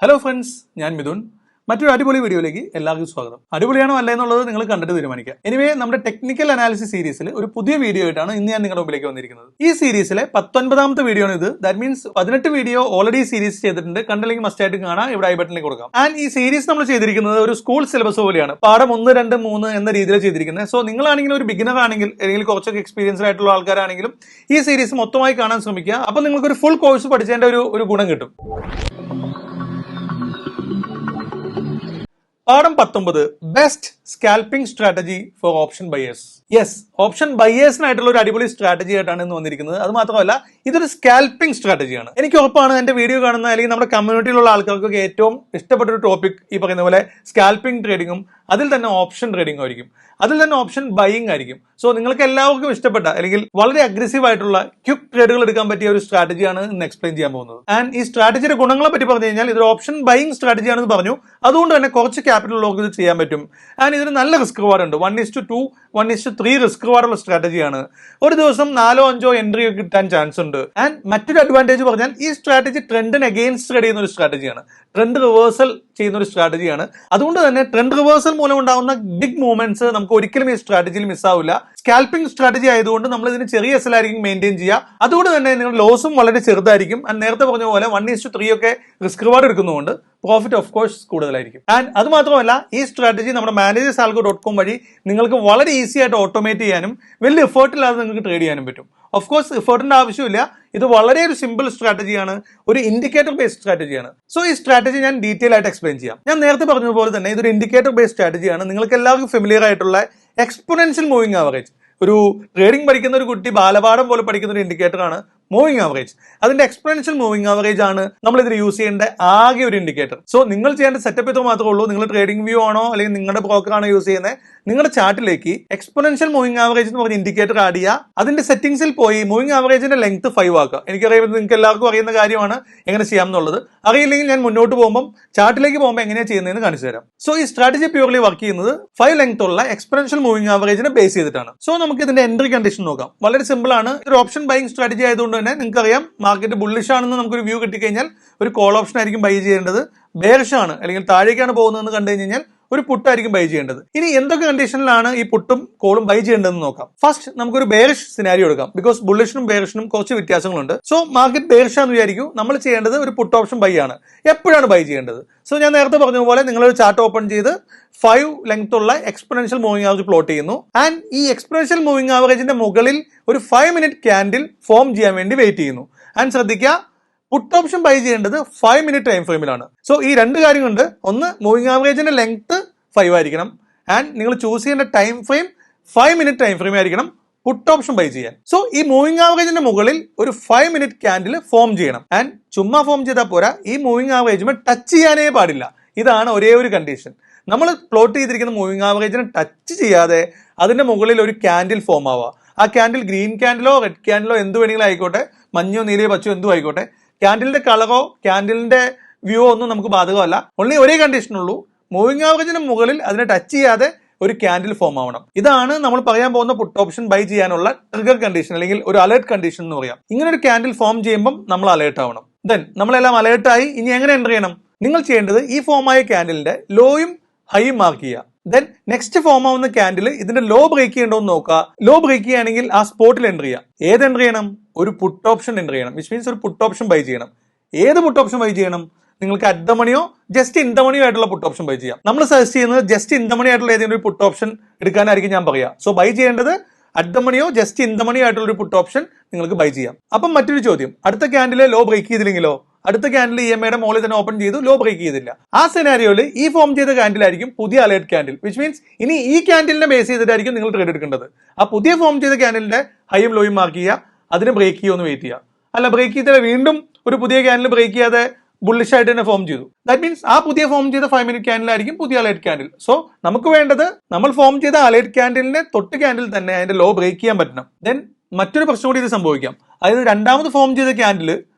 Hello friends, ഞാൻ മിഥുൻ. മറ്റൊരു അടിപൊളി വീഡിയോയിലേക്ക് എല്ലാവർക്കും സ്വാഗതം. അടിപൊളിയാണോ അല്ല എന്നുള്ളത് നിങ്ങൾ കണ്ടിട്ട് തീരുമാനിക്കുക. എനിവേ, നമ്മുടെ ടെക്നിക്കൽ അനാലിസിസ് സീരീസിൽ ഒരു പുതിയ വീഡിയോ ആയിട്ടാണ് ഇന്ന് ഞാൻ നിങ്ങളുടെ മുമ്പിലേക്ക് വന്നിരിക്കുന്നത്. ഈ സീരീസിലെ 19ാമത്തെ വീഡിയോ ആണ് ഇത്. That means 18 video already series ചെയ്തിട്ടുണ്ട്. കണ്ടില്ലെങ്കിൽ മസ്റ്റ് ആയിട്ട് കാണാം. ഇവിടെ ഐ ബട്ടണിൽ കൊടുക്കാം. ആൻഡ് ഈ സീരീസ് നമ്മൾ ചെയ്തിരിക്കുന്നത് ഒരു സ്കൂൾ സിലബസ് പോലെയാണ്. പാഠം 1, 2, 3 എന്ന രീതിയിൽ ചെയ്തിരിക്കുന്നത്. സോ നിങ്ങളാണെങ്കിലും ഒരു ബിഗിനർ ആണെങ്കിൽ അല്ലെങ്കിൽ കുറച്ചൊക്കെ എക്സ്പീരിയൻസ്ഡ് ആയിട്ടുള്ള ആൾക്കാരാണെങ്കിലും ഈ സീരീസ് മൊത്തമായി കാണാൻ ശ്രമിക്കുക. അപ്പൊ നിങ്ങൾക്ക് ഒരു ഫുൾ കോഴ്സ് പഠിച്ചതിന്റെ ഒരു ഗുണം കിട്ടും. പാഠം 19, best scalping strategy for option buyers. Yes, option ബയേഴ്സിനായിട്ടുള്ള ഒരു അടിപൊളി സ്ട്രാറ്റജി ആയിട്ടാണ് ഇന്ന് വന്നിരിക്കുന്നത്. അത് മാത്രമല്ല, ഇതൊരു സ്കാൽപ്പിംഗ് സ്ട്രാറ്റജിയാണ്. എനിക്ക് ഉറപ്പാണ് എന്റെ വീഡിയോ കാണുന്ന അല്ലെങ്കിൽ നമ്മുടെ കമ്മ്യൂണിറ്റിയിലുള്ള ആൾക്കാർക്കൊക്കെ ഏറ്റവും ഇഷ്ടപ്പെട്ട ഒരു ടോപ്പിക് ഈ പറയുന്ന പോലെ സ്കാൽപ്പിംഗ് ട്രേഡിങ്ങും അതിൽ തന്നെ ഓപ്ഷൻ ട്രേഡിംഗും ആയിരിക്കും. അതിൽ തന്നെ ഓപ്ഷൻ ബൈയിങ് ആയിരിക്കും. സോ നിങ്ങൾക്ക് എല്ലാവർക്കും ഇഷ്ടപ്പെട്ട അല്ലെങ്കിൽ വളരെ അഗ്രസീവ് ആയിട്ടുള്ള ക്വിക്ക് ട്രേഡുകൾ എടുക്കാൻ പറ്റിയ ഒരു സ്ട്രാറ്റജിയാണ് ഇന്ന് എക്സ്പ്ലെയിൻ ചെയ്യാൻ പോകുന്നത്. ആൻഡ് ഈ സ്ട്രാറ്റജിയുടെ ഗുണങ്ങളെ പറ്റി പറഞ്ഞു കഴിഞ്ഞാൽ ഇതൊരു ഓപ്ഷൻ ബൈയിങ് സ്ട്രാറ്റജിയാണെന്ന് പറഞ്ഞു. അതുകൊണ്ട് തന്നെ കുറച്ച് ക്യാപിറ്റൽ ഉള്ളവർക്ക് ഇത് ചെയ്യാൻ പറ്റും. ആൻഡ് ഇതിന് നല്ല റിസ്ക് റിവാർഡ് ഉണ്ട്. 1:2, 1:3 റിസ്ക് റിവാർഡുള്ള സ്ട്രാറ്റജിയാണ്. ഒരു ദിവസം 4 or 5 എൻട്രി കിട്ടാൻ ചാൻസ് ഉണ്ട്. ആൻഡ് മറ്റൊരു അഡ്വാൻറ്റേജ് പറഞ്ഞാൽ ഈ സ്ട്രാറ്റജി ട്രെൻഡിന് അഗെയിൻസ്റ്റ് ട്രേഡ് ചെയ്യുന്ന ഒരു സ്ട്രാറ്റജിയാണ്. ട്രെൻഡ് റിവേഴ്സൽ ചെയ്യുന്ന ഒരു സ്ട്രാറ്റജിയാണ്. അതുകൊണ്ട് തന്നെ ട്രെൻഡ് റിവേഴ്സൽ മൂലം ഉണ്ടാകുന്ന ബിഗ് മൂവ്മെന്റ്സ് നമുക്ക് ഒരിക്കലും ഈ സ്ട്രാറ്റജിയിൽ മിസ്സാവില്ല. സ്കാൽപ്പിംഗ് സ്ട്രാറ്റജി ആയതുകൊണ്ട് നമ്മൾ ഇതിന് ചെറിയ എസ് എൽ ആയിരിക്കും മെയിൻറ്റെയിൻ ചെയ്യുക. അതുകൊണ്ട് തന്നെ നിങ്ങളുടെ ലോസും വളരെ ചെറുതായിരിക്കും. ആൻഡ് നേരത്തെ പറഞ്ഞ പോലെ 1:3 ഒക്കെ റിസ്ക് റിവാർഡ് എടുക്കുന്നതുകൊണ്ട് പ്രോഫിറ്റ് ഓഫ് കോഴ്സ് കൂടുതലായിരിക്കും. ആൻഡ് അത് മാത്രമല്ല, ഈ സ്ട്രാറ്റജി നമ്മുടെ managersalgo.com വഴി നിങ്ങൾക്ക് വളരെ ഈസി ആയിട്ട് ഓട്ടോമേറ്റ് ചെയ്യാനും വലിയ എഫേർട്ട് ഇല്ലാതെ നിങ്ങൾക്ക് ട്രേഡ് ചെയ്യാനും പറ്റും. ഓഫ് കോഴ്സ് എഫേർട്ടിന്റെ ആവശ്യമില്ല. ഇത് വളരെ ഒരു സിമ്പിൾ സ്ട്രാറ്റജിയാണ്, ഒരു ഇൻഡിക്കേറ്റർ ബേസ്ഡ് സ്ട്രാറ്റജിയാണ്. സോ ഈ സ്ട്രാറ്റജി ഞാൻ ഡീറ്റെയിൽ ആയിട്ട് എക്സ്പ്ലെയിൻ ചെയ്യാം. ഞാൻ നേരത്തെ പറഞ്ഞതുപോലെ തന്നെ ഇതൊരു ഇൻഡിക്കേറ്റർ ബേസ്ഡ് സ്ട്രാറ്റജിയാണ്. നിങ്ങൾക്ക് എല്ലാവർക്കും ഫെമിലിയർ ആയിട്ടുള്ള എക്സ്പോണൻഷ്യൽ മൂവിംഗ് ആവറേജ്, ഒരു ട്രേഡിംഗ് പഠിക്കുന്ന ഒരു കുട്ടി ബാലപാഠം പോലെ പഠിക്കുന്ന ഒരു ഇൻഡിക്കേറ്റർ ആണ് മൂവിംഗ് ആവറേജ്. അതിന്റെ എക്സ്പോണൻഷ്യൽ മൂവിംഗ് ആവറേജ് ആണ് നമ്മൾ ഇതിൽ യൂസ് ചെയ്യേണ്ട ആകെ ഒരു ഇൻഡിക്കേറ്റർ. സോ നിങ്ങൾ ചെയ്യേണ്ട സെറ്റപ്പ് ഇത് മാത്രമേ ഉള്ളൂ. നിങ്ങൾ ട്രേഡിംഗ് വ്യൂ ആണോ അല്ലെങ്കിൽ നിങ്ങളുടെ ബ്രോക്കർ ആണോ യൂസ് ചെയ്യുന്നത്, നിങ്ങളുടെ ചാർട്ടിലേക്ക് എക്സ്പോണൻഷ്യൽ മൂവിംഗ് ആവറേജ് എന്ന് പറഞ്ഞ ഇൻഡിക്കേറ്റർ ആഡ് ചെയ്യുക. അതിന്റെ സെറ്റിംഗ്സിൽ പോയി മൂവിംഗ് ആവറേജിന്റെ ലെങ്ത് 5 ആക്കുക. എനിക്കറിയാം, നിങ്ങൾക്ക് എല്ലാവർക്കും അറിയുന്ന കാര്യമാണ് എങ്ങനെ ചെയ്യാം എന്നുള്ളത്. അറിയില്ലെങ്കിൽ ഞാൻ മുന്നോട്ട് പോകുമ്പോൾ ചാർട്ടിലേക്ക് പോകുമ്പോൾ എങ്ങനെയാണ് ചെയ്യുന്നതെന്ന് കാണിച്ചു തരാം. സോ ഈ സ്ട്രാറ്റജി പ്യൂർലി വർക്ക് ചെയ്യുന്നത് 5 ലെങ്ത് ഉള്ള എക്സ്പോണൻഷ്യൽ മൂവിംഗ് ആവറേജിനെ ബേസ് ചെയ്തിട്ടാണ്. സോ നമുക്ക് ഇതിന്റെ എൻട്രി കണ്ടീഷൻ നോക്കാം. വളരെ സിമ്പിൾ ആണ്. ഒരു ഓപ്ഷൻ ബൈയിങ് സ്ട്രാറ്റജി ആയതുകൊണ്ട് തന്നെ നിങ്ങൾക്ക് അറിയാം, മാർക്കറ്റ് ബുള്ളിഷ് ആണെന്ന് നമുക്കൊരു വ്യൂ കിട്ടിക്കഴിഞ്ഞാൽ ഒരു കോൾ ഓപ്ഷൻ ആയിരിക്കും ബൈ ചെയ്യേണ്ടത്. ബെയറിഷ് ആണ് അല്ലെങ്കിൽ താഴേക്കാണ് പോകുന്നതെന്ന് കണ്ടു കഴിഞ്ഞാൽ ഒരു പുട്ടായിരിക്കും ബൈ ചെയ്യേണ്ടത്. ഇനി എന്തൊക്കെ കണ്ടീഷനിലാണ് ഈ പുട്ടും കോളും ബൈ ചെയ്യേണ്ടതെന്ന് നോക്കാം. ഫസ്റ്റ് നമുക്കൊരു ബെയറിഷ് സിനാരിയോ എടുക്കാം. ബിക്കോസ് ബുള്ളിഷിനും ബെയറിഷിനും കുറച്ച് വ്യത്യാസങ്ങളുണ്ട്. സോ മാർക്കറ്റ് ബെയറിഷ് ആണെന്ന് വിചാരിക്കും. നമ്മൾ ചെയ്യേണ്ടത് ഒരു പുട്ട് ഓപ്ഷൻ ബൈ ആണ്. എപ്പോഴാണ് ബൈ ചെയ്യേണ്ടത്? സോ ഞാൻ നേരത്തെ പറഞ്ഞ പോലെ നിങ്ങളൊരു ചാർട്ട് ഓപ്പൺ ചെയ്ത് 5 ലെങ്ത് ഉള്ള എക്സ്പോണൻഷ്യൽ മൂവിംഗ് ആവറേജ് പ്ലോട്ട് ചെയ്യുന്നു. ആൻഡ് ഈ എക്സ്പോണൻഷ്യൽ മൂവിംഗ് ആവറേജിന്റെ മുകളിൽ ഒരു 5 മിനിറ്റ് ക്യാൻഡിൽ ഫോം ചെയ്യാൻ വേണ്ടി വെയിറ്റ് ചെയ്യുന്നു. ആൻഡ് ശ്രദ്ധിക്കുക, പുട്ട് ഓപ്ഷൻ ബൈ ചെയ്യേണ്ടത് 5 മിനിറ്റ് ടൈം ഫ്രെയിമിലാണ്. സോ ഈ രണ്ട് കാര്യങ്ങളുണ്ട്. ഒന്ന്, മൂവിംഗ് ആവറേജിന്റെ ലെങ്ത് 5 ആയിരിക്കണം. ആൻഡ് നിങ്ങൾ ചൂസ് ചെയ്യേണ്ട time frame 5 minute time frame ആയിരിക്കണം പുട്ട് ഓപ്ഷൻ ബൈ ചെയ്യാൻ. സോ ഈ മൂവിംഗ് ആവറേജിന്റെ മുകളിൽ ഒരു 5 മിനിറ്റ് ക്യാൻഡിൽ ഫോം ചെയ്യണം. ആൻഡ് ചുമ്മാ ഫോം ചെയ്താൽ പോരാ, ഈ മൂവിംഗ് ആവറേജ് ടച്ച് ചെയ്യാനേ പാടില്ല. ഇതാണ് ഒരേ ഒരു കണ്ടീഷൻ. നമ്മൾ പ്ലോട്ട് ചെയ്തിരിക്കുന്ന മൂവിംഗ് ആവറേജിനെ ടച്ച് ചെയ്യാതെ അതിന്റെ മുകളിൽ ഒരു ക്യാൻഡിൽ ഫോം ആവുക. ആ ക്യാൻഡിൽ ഗ്രീൻ ക്യാൻഡിലോ റെഡ് ക്യാൻഡിലോ എന്ത് വേണമെങ്കിലും ആയിക്കോട്ടെ, മഞ്ഞോ നീലയോ പച്ചയോ എന്തും ആയിക്കോട്ടെ, ക്യാൻഡിലിന്റെ കളറോ ക്യാൻഡിലിന്റെ വ്യൂ ഒന്നും നമുക്ക് ബാധകമല്ല. ഓൺലി ഒരേ കണ്ടീഷൻ ഉള്ളൂ, മൂവിംഗ് ആവറേജിന് മുകളിൽ അതിനെ ടച്ച് ചെയ്യാതെ ഒരു ക്യാൻഡിൽ ഫോം ആവണം. ഇതാണ് നമ്മൾ പറയാൻ പോകുന്ന പുട്ട് ഓപ്ഷൻ ബൈ ചെയ്യാനുള്ള ട്രിഗർ കണ്ടീഷൻ അല്ലെങ്കിൽ ഒരു അലേർട്ട് കണ്ടീഷൻ എന്ന് പറയാം. ഇങ്ങനെ ഒരു ക്യാൻഡിൽ ഫോം ചെയ്യുമ്പോൾ നമ്മൾ അലേർട്ട് ആവണം. ദെൻ നമ്മളെല്ലാം അലേർട്ടായി. ഇനി എങ്ങനെ എൻ്റർ ചെയ്യണം? നിങ്ങൾ ചെയ്യേണ്ടത് ഈ ഫോം ആയ ക്യാൻഡിലിന്റെ ലോയും ഹൈയും മാർക്ക് ചെയ്യുക. ദെൻ നെക്സ്റ്റ് ഫോം ആവുന്ന ക്യാൻഡിൽ ഇതിന്റെ ലോ ബ്രേക്ക് ചെയ്യണ്ടോ എന്ന് നോക്കുക. ലോ ബ്രേക്ക് ചെയ്യുകയാണെങ്കിൽ ആ സ്പോട്ടിൽ എൻ്റർ ചെയ്യുക. ഏത് എൻ്റർ ചെയ്യണം? ഒരു പുട്ട് ഓപ്ഷൻ എൻ്റർ ചെയ്യണം. വിച്ച് മീൻസ് ഒരു പുട്ട് ഓപ്ഷൻ ബൈ ചെയ്യണം. ഏത് പുട്ട് ഓപ്ഷൻ ബൈ ചെയ്യണം? നിങ്ങൾക്ക് അറ്റ് ദ മണിയോ ജസ്റ്റ് ഇൻ ദ മണിയോ ആയിട്ടുള്ള പുട്ട് ഓപ്ഷൻ ബൈ ചെയ്യാം. നമ്മൾ സജസ്റ്റ് ചെയ്യുന്നത് ജസ്റ്റ് ഇൻ ദ മണി ആയിട്ടുള്ള ഏതെങ്കിലും ഒരു പുട്ട് ഓപ്ഷൻ എടുക്കാനായിരിക്കും ഞാൻ പറയാം. സോ ബൈ ചെയ്യേണ്ടത് അറ്റ് ദ മണിയോ ജസ്റ്റ് ഇൻ ദ മണിയോ ആയിട്ടുള്ള ഒരു പുട്ട് ഓപ്ഷൻ നിങ്ങൾക്ക് ബൈ ചെയ്യാം. അപ്പം മറ്റൊരു ചോദ്യം, അടുത്ത ക്യാൻഡിലെ ലോ ബ്രേക്ക് ചെയ്തില്ലെങ്കിലോ? അടുത്ത ക്യാൻഡിൽ EMAയുടെ മുകളിൽ തന്നെ ഓപ്പൺ ചെയ്തു, ലോ ബ്രേക്ക് ചെയ്തില്ല. ആ സിനാരിയോയിൽ ഈ ഫോം ചെയ്ത ക്യാൻഡിലായിരിക്കും പുതിയ അലേർട്ട് ക്യാൻഡിൽ. വിച്ച് മീൻസ് ഇനി ഈ ക്യാൻഡിലിനെ ബേസ് ചെയ്തിട്ടായിരിക്കും നിങ്ങൾ ട്രേഡ് എടുക്കേണ്ടത്. ആ പുതിയ ഫോം ചെയ്ത ക്യാൻഡിലിന്റെ ഹൈയും ലോയും മാർക്ക് ചെയ്യുക. അതിന് ബ്രേക്ക് ചെയ്യുമെന്ന് വെയിറ്റ് ചെയ്യുക. അല്ല, ബ്രേക്ക് ചെയ്താൽ വീണ്ടും ഒരു പുതിയ ക്യാൻഡിൽ ബ്രേക്ക് ചെയ്യാതെ ബുള്ളിഷ് ആയിട്ട് തന്നെ ഫോം ചെയ്തു. ദാറ്റ് മീൻസ് ആ പുതിയ ഫോം ചെയ്ത 5 മിനിറ്റ് ക്യാൻഡിലായിരിക്കും പുതിയ അലേർട്ട് ക്യാൻഡിൽ. സോ നമുക്ക് വേണ്ടത് നമ്മൾ ഫോം ചെയ്ത അലേർട്ട് ക്യാൻഡിലിന്റെ തൊട്ട് ക്യാൻഡിൽ തന്നെ അതിന്റെ ലോ ബ്രേക്ക് ചെയ്യാൻ പറ്റണം. ദെൻ മറ്റൊരു പ്രശ്നം കൂടി ഇത് സംഭവിക്കാം. അതായത് രണ്ടാമത് ഫോം ചെയ്ത ക്യാൻഡിൽ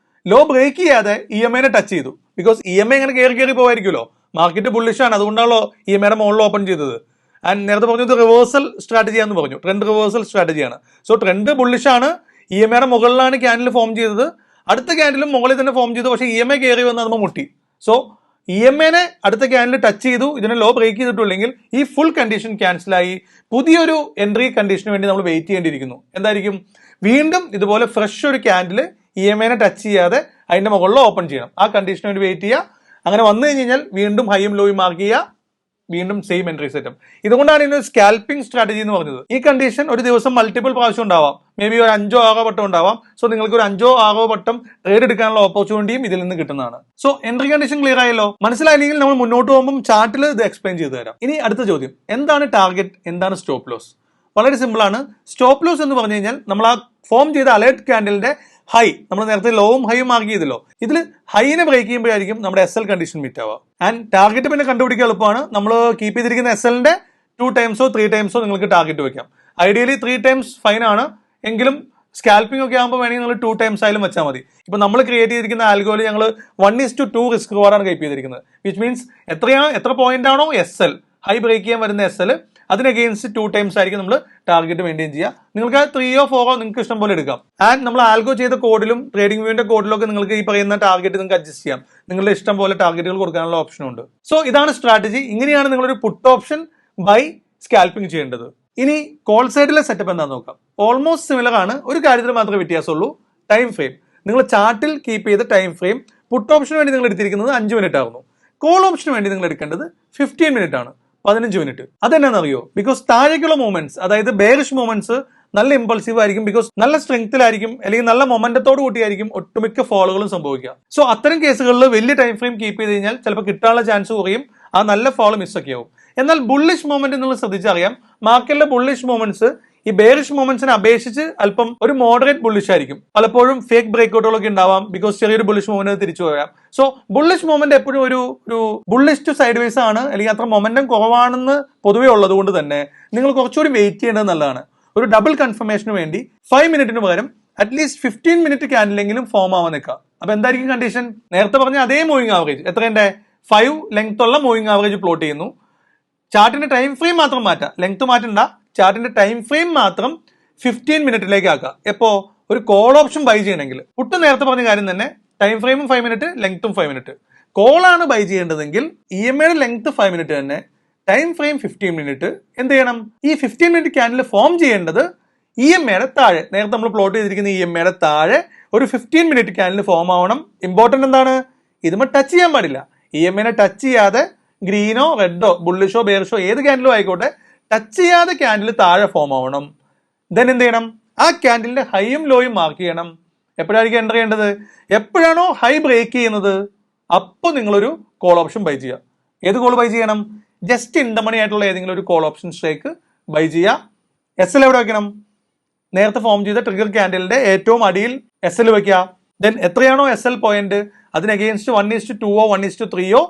ലോ ബ്രേക്ക് ചെയ്യാതെ EMAനെ ടച്ച് ചെയ്തു. ബിക്കോസ് EMA ഇങ്ങനെ കയറി പോവായിരിക്കുമല്ലോ. മാർക്കറ്റ് ബുള്ളിഷ് ആണ്, അതുകൊണ്ടാണല്ലോ EMAയുടെ മുകളിൽ ഓപ്പൺ ചെയ്തത്. ആൻഡ് നേരത്തെ പറഞ്ഞത് റിവേഴ്സൽ സ്ട്രാറ്റജിയാന്ന് പറഞ്ഞു. ട്രെൻഡ് റിവേഴ്സൽ സ്ട്രാറ്റജിയാണ്. സോ ട്രെൻഡ് ബുള്ളിഷ് ആണ്, EMAയുടെ മുകളിലാണ് ക്യാൻഡിൽ ഫോം ചെയ്തത്. അടുത്ത ക്യാൻഡിലും മുകളിൽ തന്നെ ഫോം ചെയ്തു. പക്ഷേ EMA കയറി വന്ന് നമ്മൾ മുട്ടി. സോ EMA അടുത്ത ക്യാൻഡിൽ ടച്ച് ചെയ്തു, ഇതിനെ ലോ ബ്രേക്ക് ചെയ്തിട്ടില്ലെങ്കിൽ ഈ ഫുൾ കണ്ടീഷൻ ക്യാൻസലായി പുതിയൊരു എൻട്രി കണ്ടീഷന് വേണ്ടി നമ്മൾ വെയിറ്റ് ചെയ്യേണ്ടിയിരിക്കുന്നു. എന്തായിരിക്കും? വീണ്ടും ഇതുപോലെ ഫ്രഷ് ഒരു ക്യാൻഡിൽ EMA ടച്ച് ചെയ്യാതെ അതിന്റെ മുകളിൽ ഓപ്പൺ ചെയ്യണം. ആ കണ്ടീഷന് വേണ്ടി വെയിറ്റ് ചെയ്യുക. അങ്ങനെ വന്നു കഴിഞ്ഞാൽ വീണ്ടും ഹൈയും ലോയും മാർക്ക് ചെയ്യുക, വീണ്ടും സെയിം എൻട്രി സെറ്റപ്പ്. ഇതുകൊണ്ടാണ് ഇതിന് സ്കാൽപ്പിംഗ് സ്ട്രാറ്റജി എന്ന് പറഞ്ഞത്. ഈ കണ്ടീഷൻ ഒരു ദിവസം മൾട്ടിപ്പിൾ പ്രാവശ്യം ഉണ്ടാവാം, മേ ബി ഒരു 5-6 വട്ടം ഉണ്ടാവാം. സോ നിങ്ങൾക്ക് ഒരു 5-6 വട്ടം ട്രേഡ് എടുക്കാനുള്ള ഓപ്പർച്യൂണിറ്റിയും ഇതിൽ നിന്ന് കിട്ടുന്നതാണ്. സോ എൻട്രി കണ്ടീഷൻ ക്ലിയർ ആയല്ലോ. മനസ്സിലായില്ലെങ്കിൽ നമ്മൾ മുന്നോട്ട് പോകുമ്പോൾ ചാർട്ടിൽ ഇത് എക്സ്പ്ലെയിൻ ചെയ്തു തരാം. ഇനി അടുത്ത ചോദ്യം, എന്താണ് ടാർഗറ്റ്, എന്താണ് സ്റ്റോപ്പ് ലോസ്? വളരെ സിമ്പിൾ ആണ്. സ്റ്റോപ്പ് ലോസ് എന്ന് പറഞ്ഞു കഴിഞ്ഞാൽ നമ്മൾ ആ ഫോം ചെയ്ത അലേർട്ട് ക്യാൻഡലിന്റെ ഹൈ, നമ്മൾ നേരത്തെ ലോവും ഹൈയും മാർക്ക് ചെയ്തല്ലോ, ഇതിൽ ഹൈനെ ബ്രേക്ക് ചെയ്യുമ്പോഴായിരിക്കും നമ്മുടെ SL കണ്ടീഷൻ മീറ്റ് ആവുക. ആൻഡ് ടാർഗറ്റ് പിന്നെ കണ്ടുപിടിക്കാൻ എളുപ്പമാണ്. നമ്മൾ കീപ്പ് ചെയ്തിരിക്കുന്ന SLന്റെ 2 ടൈംസോ 3 ടൈംസോ നിങ്ങൾക്ക് ടാർഗറ്റ് വെക്കാം. ഐഡിയലി 3 ടൈംസ് ഫൈൻ ആണ്, എങ്കിലും സ്കാൽപ്പിംഗ് ഒക്കെ ആകുമ്പോൾ വേണമെങ്കിൽ നിങ്ങൾ 2 ടൈംസ് ആയാലും വെച്ചാൽ മതി. ഇപ്പൊ നമ്മൾ ക്രിയേറ്റ് ചെയ്തിരിക്കുന്ന ആൽഗോയിൽ ഞങ്ങൾ 1:2 റിസ്ക് റിവാർഡാണ് കീപ്പ് ചെയ്തിരിക്കുന്നത്. വിച്ച് മീൻസ് എത്ര പോയിന്റ് ആണോ SL ഹൈ ബ്രേക്ക് ചെയ്യാൻ വരുന്ന SL, അതിന് അഗെയിൻസ്റ്റ് 2 ടൈംസ് ആയിരിക്കും നമ്മൾ ടാർഗറ്റ് മെയിൻറ്റെയിൻ ചെയ്യുക. നിങ്ങൾക്ക് 3 or 4 നിങ്ങൾക്ക് ഇഷ്ടം പോലെ എടുക്കാം. ആൻഡ് നമ്മൾ ആൽഗോ ചെയ്ത കോഡിലും ട്രേഡിംഗ് വ്യൂവിന്റെ കോഡിലൊക്കെ നിങ്ങൾക്ക് ഈ പറയുന്ന ടാർഗറ്റ് നിങ്ങൾക്ക് അഡ്ജസ്റ്റ് ചെയ്യാം. നിങ്ങളുടെ ഇഷ്ടം പോലെ ടാർഗറ്റുകൾ കൊടുക്കാനുള്ള ഓപ്ഷൻ ഉണ്ട്. സോ ഇതാണ് സ്ട്രാറ്റജി. ഇങ്ങനെയാണ് നിങ്ങളൊരു പുട്ട് ഓപ്ഷൻ ബൈ സ്കാൽപ്പിംഗ് ചെയ്യേണ്ടത്. ഇനി കോൾ സൈഡിലെ സെറ്റപ്പ് എന്താണെന്ന് നോക്കാം. ഓൾമോസ്റ്റ് സിമിലർ ആണ്. ഒരു കാര്യത്തിൽ മാത്രമേ വ്യത്യാസമുള്ളൂ, ടൈം ഫ്രെയിം. നിങ്ങൾ ചാർട്ടിൽ കീപ്പ് ചെയ്ത ടൈം ഫ്രെയിം പുട്ട് ഓപ്ഷന് വേണ്ടി നിങ്ങൾ എടുത്തിരിക്കുന്നത് 5 മിനിറ്റ് ആയിരുന്നു. കോൾ ഓപ്ഷന് വേണ്ടി നിങ്ങൾ എടുക്കേണ്ടത് 15 മിനിറ്റ് ആണ്, 15 മിനിറ്റ്. അതെന്നാണെന്നറിയോ? ബിക്കോസ് താഴേക്കുള്ള മൂവ്മെന്റ്സ്, അതായത് ബെയറിഷ് മൂവ്മെന്റ്സ് നല്ല ഇമ്പൾസീവ് ആയിരിക്കും. ബിക്കോസ് നല്ല സ്ട്രെങ്ത്തിലായിരിക്കും, അല്ലെങ്കിൽ നല്ല മൊമെന്റത്തോട് കൂട്ടിയായിരിക്കും ഒട്ടുമിക്ക ഫോളുകളും സംഭവിക്കുക. സോ അത്തരം കേസുകളിൽ വലിയ ടൈം ഫ്രെയിം കീപ്പ് ചെയ്ത് കഴിഞ്ഞാൽ ചിലപ്പോൾ കിട്ടാനുള്ള ചാൻസ് കുറയും, ആ നല്ല ഫോള് മിസ്സൊക്കെ ആവും. എന്നാൽ ബുള്ളിഷ് മൂവ്മെന്റ് നിങ്ങൾ ശ്രദ്ധിച്ചറിയാം, മാർക്കറ്റിലെ ബുള്ളിഷ് മൂവ്മെന്റ്സ് ഈ ബെയറിഷ് മൂവ്മെന്റ്സിനെ അപേക്ഷിച്ച് അല്പം ഒരു മോഡറേറ്റ് ബുള്ളിഷ് ആയിരിക്കും. പലപ്പോഴും ഫേക്ക് ബ്രേക്ക്ഔട്ടുകളൊക്കെ ഉണ്ടാവാം, ബിക്കോസ് ചെറിയൊരു ബുള്ളിഷ് മൂവ്മെന്റ് തിരിച്ചു പോയാം. സോ ബുള്ളിഷ് മൂവ്മെന്റ് എപ്പോഴും ഒരു ബുള്ളിഷ് ടു സൈഡ് വേസ് ആണ്, അല്ലെങ്കിൽ അത്ര മൊമെന്റം കുറവാണെന്ന് പൊതുവേ ഉള്ളത് കൊണ്ട് തന്നെ നിങ്ങൾ കുറച്ചുകൂടി വെയിറ്റ് ചെയ്യേണ്ടത് നല്ലതാണ്. ഒരു ഡബിൾ കൺഫർമേഷന് വേണ്ടി 5 മിനിറ്റിന് പകരം അറ്റ്ലീസ്റ്റ് 15 മിനിറ്റ് ക്യാൻഡിലെങ്കിലും ഫോം ആവാൻ നിൽക്കാം. അപ്പൊ എന്തായിരിക്കും കണ്ടീഷൻ? നേരത്തെ പറഞ്ഞ അതേ മൂവിംഗ് ആവറേജ്, എത്രയുടെ 5 ലെങ്ത് ഉള്ള മൂവിംഗ് ആവറേജ് പ്ലോട്ട് ചെയ്യുന്നു. ചാർട്ടിന്റെ ടൈം ഫ്രെയിം മാത്രം മാറ്റാം, ലെങ്ത് മാറ്റണ്ട. ചാർട്ടിന്റെ ടൈം ഫ്രെയിം മാത്രം 15 മിനിറ്റിലേക്ക് ആക്കാം. എപ്പോ? ഒരു കോൾ ഓപ്ഷൻ ബൈ ചെയ്യണമെങ്കിൽ. പുട്ട് നേരത്തെ പറഞ്ഞ കാര്യം തന്നെ, ടൈം ഫ്രെയിമും 5 മിനിറ്റ്, ലെങ്ത്തും 5 മിനിറ്റ്. കോളാണ് ബൈ ചെയ്യേണ്ടതെങ്കിൽ EMAയുടെ ലെങ്ത് 5 മിനിറ്റ് തന്നെ, ടൈം ഫ്രെയിം 15 മിനിറ്റ്. എന്ത് ചെയ്യണം? ഈ 15 മിനിറ്റ് ക്യാൻഡിൽ ഫോം ചെയ്യേണ്ടത് EMAയുടെ താഴെ, നേരത്തെ നമ്മൾ പ്ലോട്ട് ചെയ്തിരിക്കുന്ന EMAയുടെ താഴെ ഒരു 15 മിനിറ്റ് ക്യാൻഡിൽ ഫോം ആവണം. ഇമ്പോർട്ടന്റ് എന്താണ്? ഇതുമ്പോൾ ടച്ച് ചെയ്യാൻ പാടില്ല. EMAനെ ടച്ച് ചെയ്യാതെ ഗ്രീനോ റെഡോ ബുള്ളിഷോ ബെയറിഷോ ഏത് ക്യാൻഡിലും ആയിക്കോട്ടെ, ടച്ച് ചെയ്യാതെ ക്യാൻഡിൽ താഴെ ഫോം ആവണം. ദെൻ എന്ത് ചെയ്യണം? ആ ക്യാൻഡിലിന്റെ ഹൈയും ലോയും മാർക്ക് ചെയ്യണം. എപ്പോഴായിരിക്കും എൻ്റർ ചെയ്യേണ്ടത്? എപ്പോഴാണോ ഹൈ ബ്രേക്ക് ചെയ്യുന്നത് അപ്പോൾ നിങ്ങളൊരു കോൾ ഓപ്ഷൻ ബൈ ചെയ്യുക. ഏത് കോൾ ബൈ ചെയ്യണം? ജസ്റ്റ് ഇൻ ദ മണി ആയിട്ടുള്ള ഏതെങ്കിലും ഒരു കോൾ ഓപ്ഷൻ സ്ട്രൈക്ക് ബൈ ചെയ്യുക. SL എവിടെ വെക്കണം? നേരത്തെ ഫോം ചെയ്ത ട്രിഗർ ക്യാൻഡിലിന്റെ ഏറ്റവും അടിയിൽ SL വെക്കുക. ദെൻ എത്രയാണോ SL പോയിന്റ് അതിന് അഗെയിൻസ്റ്റ് 1:2 1:3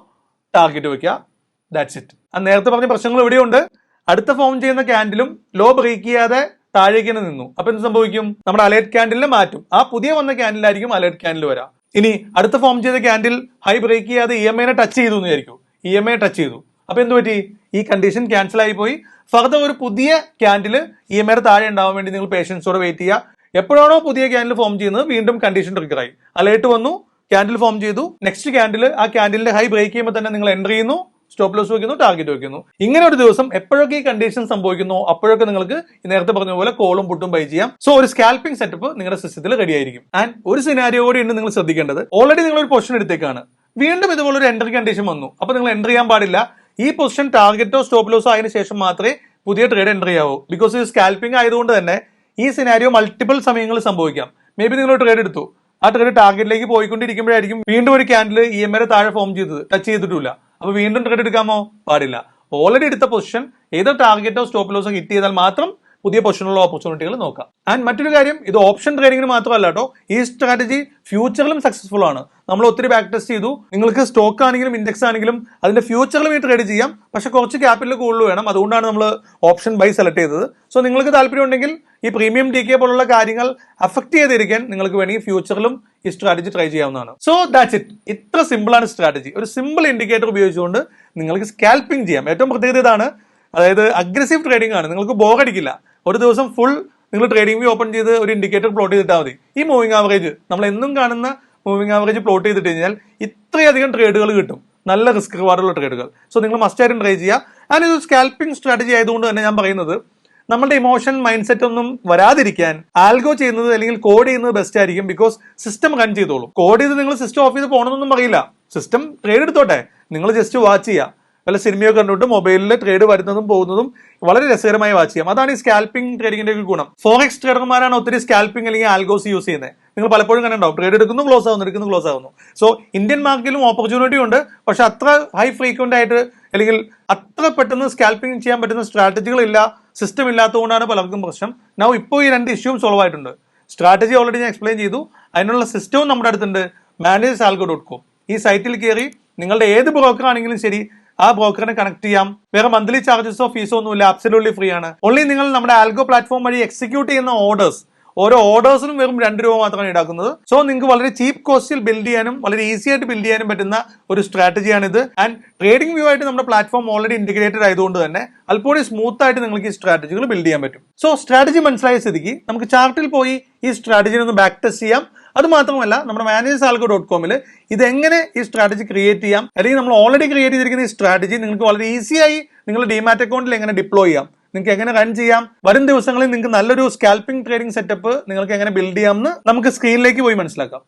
ടാർഗറ്റ് വെക്കുക. That's it. ആ നേരത്തെ പറഞ്ഞ പ്രശ്നങ്ങൾ ഇവിടെയുണ്ട്. അടുത്ത ഫോം ചെയ്യുന്ന ക്യാൻഡിലും ലോ ബ്രേക്ക് ചെയ്യാതെ താഴേക്ക് തന്നെ നിന്നു. അപ്പൊ എന്ത് സംഭവിക്കും? നമ്മുടെ അലേർട്ട് ക്യാൻഡിലിനെ മാറ്റും. ആ പുതിയ വന്ന ക്യാൻഡിലായിരിക്കും അലേർട്ട് ക്യാൻഡിൽ വരാം. ഇനി അടുത്ത ഫോം ചെയ്ത ക്യാൻഡിൽ ഹൈ ബ്രേക്ക് ചെയ്യാതെ EMAനെ ടച്ച് ചെയ്തു എന്ന് വിചാരിക്കും. EMA ടച്ച് ചെയ്തു. അപ്പൊ എന്ത് പറ്റി? ഈ കണ്ടീഷൻ ക്യാൻസൽ ആയി പോയി. ഫർദർ ഒരു പുതിയ ക്യാൻഡിൽ EMAയുടെ താഴെ ഉണ്ടാവാൻ വേണ്ടി നിങ്ങൾ പേഷ്യൻസോടെ വെയിറ്റ് ചെയ്യുക. എപ്പോഴാണോ പുതിയ ക്യാൻഡിൽ ഫോം ചെയ്യുന്നത് വീണ്ടും കണ്ടീഷൻ ട്രിഗർ ആയി, അലേർട്ട് വന്നു, ക്യാൻഡിൽ ഫോം ചെയ്തു. നെക്സ്റ്റ് ക്യാൻഡിൽ ആ ക്യാൻഡിലിന്റെ ഹൈ ബ്രേക്ക് ചെയ്യുമ്പോൾ തന്നെ നിങ്ങൾ എൻ്റർ ചെയ്യുന്നു, സ്റ്റോപ്പ് ലോസ് വെക്കുന്നു, ടാർഗറ്റ് വെക്കുന്നു. ഇങ്ങനെ ഒരു ദിവസം എപ്പോഴൊക്കെ ഈ കണ്ടീഷൻ സംഭവിക്കുന്നു അപ്പോഴൊക്കെ നിങ്ങൾക്ക് നേരത്തെ പറഞ്ഞ പോലെ കോളും പുട്ടും ബൈ ചെയ്യാം. സോ ഒരു സ്കാൽപ്പിംഗ് സെറ്റപ്പ് നിങ്ങളുടെ സിസ്റ്റത്തിൽ റെഡി ആയിരിക്കും. ആൻഡ് ഒരു സിനാരിയോ കൂടി ഉണ്ട് നിങ്ങൾ ശ്രദ്ധിക്കേണ്ടത്. ഓൾറെഡി നിങ്ങൾ ഒരു പൊസിഷൻ എടുത്തേക്കാണ്, വീണ്ടും ഇതുപോലെ ഒരു എൻട്രി കണ്ടീഷൻ വന്നു. അപ്പൊ നിങ്ങൾ എൻ്റർ ചെയ്യാൻ പാടില്ല. ഈ പൊസിഷൻ ടാർഗറ്റോ സ്റ്റോപ്പ് ലോസോ ആയതിനു ശേഷം മാത്രമേ പുതിയ ട്രേഡ് എൻ്റർ ചെയ്യാവൂ. ബിക്കോസ് ഇത് സ്കാൽപ്പിംഗ് ആയതുകൊണ്ട് തന്നെ ഈ സിനാരിയോ മൾട്ടിപ്പിൾ സമയങ്ങളിൽ സംഭവിക്കാം. മേ ബി നിങ്ങൾ ട്രേഡ് എടുത്തു, ആ ട്രേഡ് ടാർഗറ്റിലേക്ക് പോയിക്കൊണ്ടിരിക്കുമ്പോഴായിരിക്കും വീണ്ടും ഒരു ക്യാൻഡിൽ EMAയുടെ താഴെ ഫോം ചെയ്തത്, ടച്ച് ചെയ്തിട്ടില്ല. അപ്പൊ വീണ്ടും ട്രേഡ് എടുക്കാമോ? പാടില്ല. ഓൾറെഡി എടുത്ത പൊസിഷൻ ഏതോ ടാർഗറ്റോ സ്റ്റോപ്പ് ലോസോ ഹിറ്റ് ചെയ്താൽ മാത്രം പുതിയ പൊസിഷനുള്ള ഓപ്പർച്യൂണിറ്റികൾ നോക്കാം. ആൻഡ് മറ്റൊരു കാര്യം, ഇത് ഓപ്ഷൻ ട്രേഡിംഗിന് മാത്രമല്ല കേട്ടോ, ഈ സ്ട്രാറ്റജി ഫ്യൂച്ചറിലും സക്സസ്ഫുൾ ആണ്. നമ്മൾ ഒത്തിരി ബാക്ക് ടെസ്റ്റ് ചെയ്തു. നിങ്ങൾക്ക് സ്റ്റോക്ക് ആണെങ്കിലും ഇൻഡെക്സ് ആണെങ്കിലും അതിന്റെ ഫ്യൂച്ചറിലും ഈ ട്രേഡ് ചെയ്യാം, പക്ഷെ കുറച്ച് ക്യാപിറ്റൽ കൂടുതൽ വേണം. അതുകൊണ്ടാണ് നമ്മൾ ഓപ്ഷൻ ബൈ സെലക്ട് ചെയ്തത്. സോ നിങ്ങൾക്ക് താല്പര്യം ഉണ്ടെങ്കിൽ ഈ പ്രീമിയം DK പോലുള്ള കാര്യങ്ങൾ അഫക്ട് ചെയ്തിരിക്കാൻ നിങ്ങൾക്ക് വേണമെങ്കിൽ ഫ്യൂച്ചറിലും ഈ സ്ട്രാറ്റജി ട്രൈ ചെയ്യാവുന്നതാണ്. So that's it. ഇത്ര സിമ്പിൾ ആണ് സ്ട്രാറ്റജി. ഒരു സിമ്പിൾ ഇൻഡിക്കേറ്റർ ഉപയോഗിച്ചുകൊണ്ട് നിങ്ങൾക്ക് സ്കാൽപ്പിംഗ് ചെയ്യാം. ഏറ്റവും പ്രത്യേകത ഇതാണ്, അതായത് അഗ്രസീവ് ട്രേഡിംഗ് ആണ്. നിങ്ങൾക്ക് ബോറടിക്കില്ല. ഒരു ദിവസം ഫുൾ നിങ്ങൾ ട്രേഡിംഗ് വ്യൂ ഓപ്പൺ ചെയ്ത് ഒരു ഇൻഡിക്കേറ്റർ പ്ലോട്ട് ചെയ്തിട്ടാൽ മതി. ഈ മൂവിംഗ് ആവറേജ് നമ്മൾ എന്നും കാണുന്ന മൂവിംഗ് ആവറേജ് പ്ലോട്ട് ചെയ്തിട്ട് കഴിഞ്ഞാൽ ഇത്രയധികം ട്രേഡുകൾ കിട്ടും. നല്ല റിസ്ക് റിവാർഡുള്ള ട്രേഡുകൾ. സോ നിങ്ങൾ മസ്റ്റായിട്ടും ട്രൈ ചെയ്യുക. ആൻഡ് ഇത് സ്കാൽപ്പിംഗ് സ്ട്രാറ്റജി ആയതുകൊണ്ട് തന്നെ ഞാൻ പറയുന്നത് നമ്മുടെ ഇമോഷൻ മൈൻഡ് സെറ്റ് ഒന്നും വരാതിരിക്കാൻ ആൽഗോ ചെയ്യുന്നത് അല്ലെങ്കിൽ കോഡ് ചെയ്യുന്നത് ബെസ്റ്റ് ആയിരിക്കും. ബിക്കോസ് സിസ്റ്റം റൺ ചെയ്തോളും. കോഡ് ചെയ്ത് നിങ്ങൾ സിസ്റ്റം ഓഫ് ചെയ്ത് പോകണമെന്നൊന്നും പറയില്ല. സിസ്റ്റം ട്രേഡ് എടുത്തോട്ടെ, നിങ്ങൾ ജസ്റ്റ് വാച്ച് ചെയ്യുക. വല്ല സിനിമയൊക്കെ കണ്ടിട്ട് മൊബൈലിൽ ട്രേഡ് വരുന്നതും പോകുന്നതും വളരെ രസകരമായി വാച്ച് ചെയ്യാം. അതാണ് ഈ സ്കാൽപ്പിംഗ് ട്രേഡിങ്ങിന്റെ ഒരു ഗുണം. ഫോറക്സ് ട്രേഡർമാരാണ് ഒത്തിരി സ്കാൽപ്പിംഗ് അല്ലെങ്കിൽ ആൽഗോസ് യൂസ് ചെയ്യുന്നത്. നിങ്ങൾ പലപ്പോഴും കണ്ടിട്ടുണ്ടാവും, ട്രേഡ് എടുക്കുന്നു, ക്ലോസ് ആവുന്നു, എടുക്കുന്നു, ക്ലോസ് ആവുന്നു. സോ ഇന്ത്യൻ മാർക്കറ്റിലും ഓപ്പർച്യൂണിറ്റി ഉണ്ട്. പക്ഷെ അത്ര ഹൈ ഫ്രീക്വന്റ് ആയിട്ട് അല്ലെങ്കിൽ അത്ര പെട്ടെന്ന് സ്കാൽപ്പിംഗ് ചെയ്യാൻ പറ്റുന്ന സ്ട്രാറ്റജികളില്ല, സിസ്റ്റം ഇല്ലാത്തതുകൊണ്ടാണ് പലർക്കും പ്രശ്നം. നൗ ഇപ്പോൾ ഈ 2 ഇഷ്യൂവും സോൾവ് ആയിട്ടുണ്ട്. സ്ട്രാറ്റജി ഓൾറെഡി ഞാൻ എക്സ്പ്ലെയിൻ ചെയ്തു. അതിനുള്ള സിസ്റ്റവും നമ്മുടെ അടുത്തുണ്ട്. ManageSalgo.com. ഈ സൈറ്റിൽ കയറി നിങ്ങളുടെ ഏത് ബ്രോക്കർ ആണെങ്കിലും ശരി, ആ ബ്രോക്കറിനെ കണക്ട് ചെയ്യാം. വേറെ മന്ത്ലി ചാർജസോ ഫീസോ ഒന്നുമില്ല. അബ്സല്യൂട്ട്ലി ഫ്രീ ആണ്. ഓൺലി നിങ്ങൾ നമ്മുടെ ആൽഗോ പ്ലാറ്റ്ഫോം വഴി എക്സിക്യൂട്ട് ചെയ്യുന്ന ഓരോ ഓർഡേഴ്സിനും വെറും 2 രൂപ മാത്രമാണ് ഈടാക്കുന്നത്. സോ നിങ്ങൾക്ക് വളരെ ചീപ്പ് കോസ്റ്റിൽ ബിൽഡ് ചെയ്യാനും വളരെ ഈസി ആയിട്ട് ബിൽഡ് ചെയ്യാനും പറ്റുന്ന ഒരു സ്ട്രാറ്റജിയാണിത്. ആൻഡ് ട്രേഡിംഗ് വ്യൂ ആയിട്ട് നമ്മുടെ പ്ലാറ്റ്ഫോം ഓൾറെഡി ഇന്റഗ്രേറ്റഡ് ആയതുകൊണ്ട് തന്നെ അല്പം സ്മൂത്ത് ആയിട്ട് നിങ്ങൾക്ക് ഈ സ്ട്രാറ്റജികൾ ബിൽഡ് ചെയ്യാൻ പറ്റും. സോ സ്ട്രാറ്റജി മനസ്സിലായ സ്ഥിതിക്ക് നമുക്ക് ചാർട്ടിൽ പോയി ഈ സ്ട്രാറ്റജിനെ ഒന്ന് ബാക്ക് ടെസ്റ്റ് ചെയ്യാം. അത് മാത്രമല്ല നമ്മുടെ ManageSalgo.com ഇതെങ്ങനെ ഈ സ്ട്രാറ്റജി ക്രിയേറ്റ് ചെയ്യാം, അല്ലെങ്കിൽ നമ്മൾ ഓൾറെഡി ക്രിയേറ്റ് ചെയ്തിരിക്കുന്ന ഈ സ്ട്രാറ്റജി നിങ്ങൾക്ക് വളരെ ഈസിയായി നിങ്ങളുടെ ഡിമാറ്റ് അക്കൗണ്ടിൽ എങ്ങനെ ഡിപ്ലോയ് ചെയ്യാം, നിങ്ങൾക്ക് എങ്ങനെ റൺ ചെയ്യാം, വരും ദിവസങ്ങളിൽ നിങ്ങൾക്ക് നല്ലൊരു സ്കാൽപ്പിംഗ് ട്രേഡിംഗ് സെറ്റപ്പ് നിങ്ങൾക്ക് എങ്ങനെ ബിൽഡ് ചെയ്യാമെന്ന് നമുക്ക് സ്ക്രീനിലേക്ക് പോയി മനസ്സിലാക്കാം.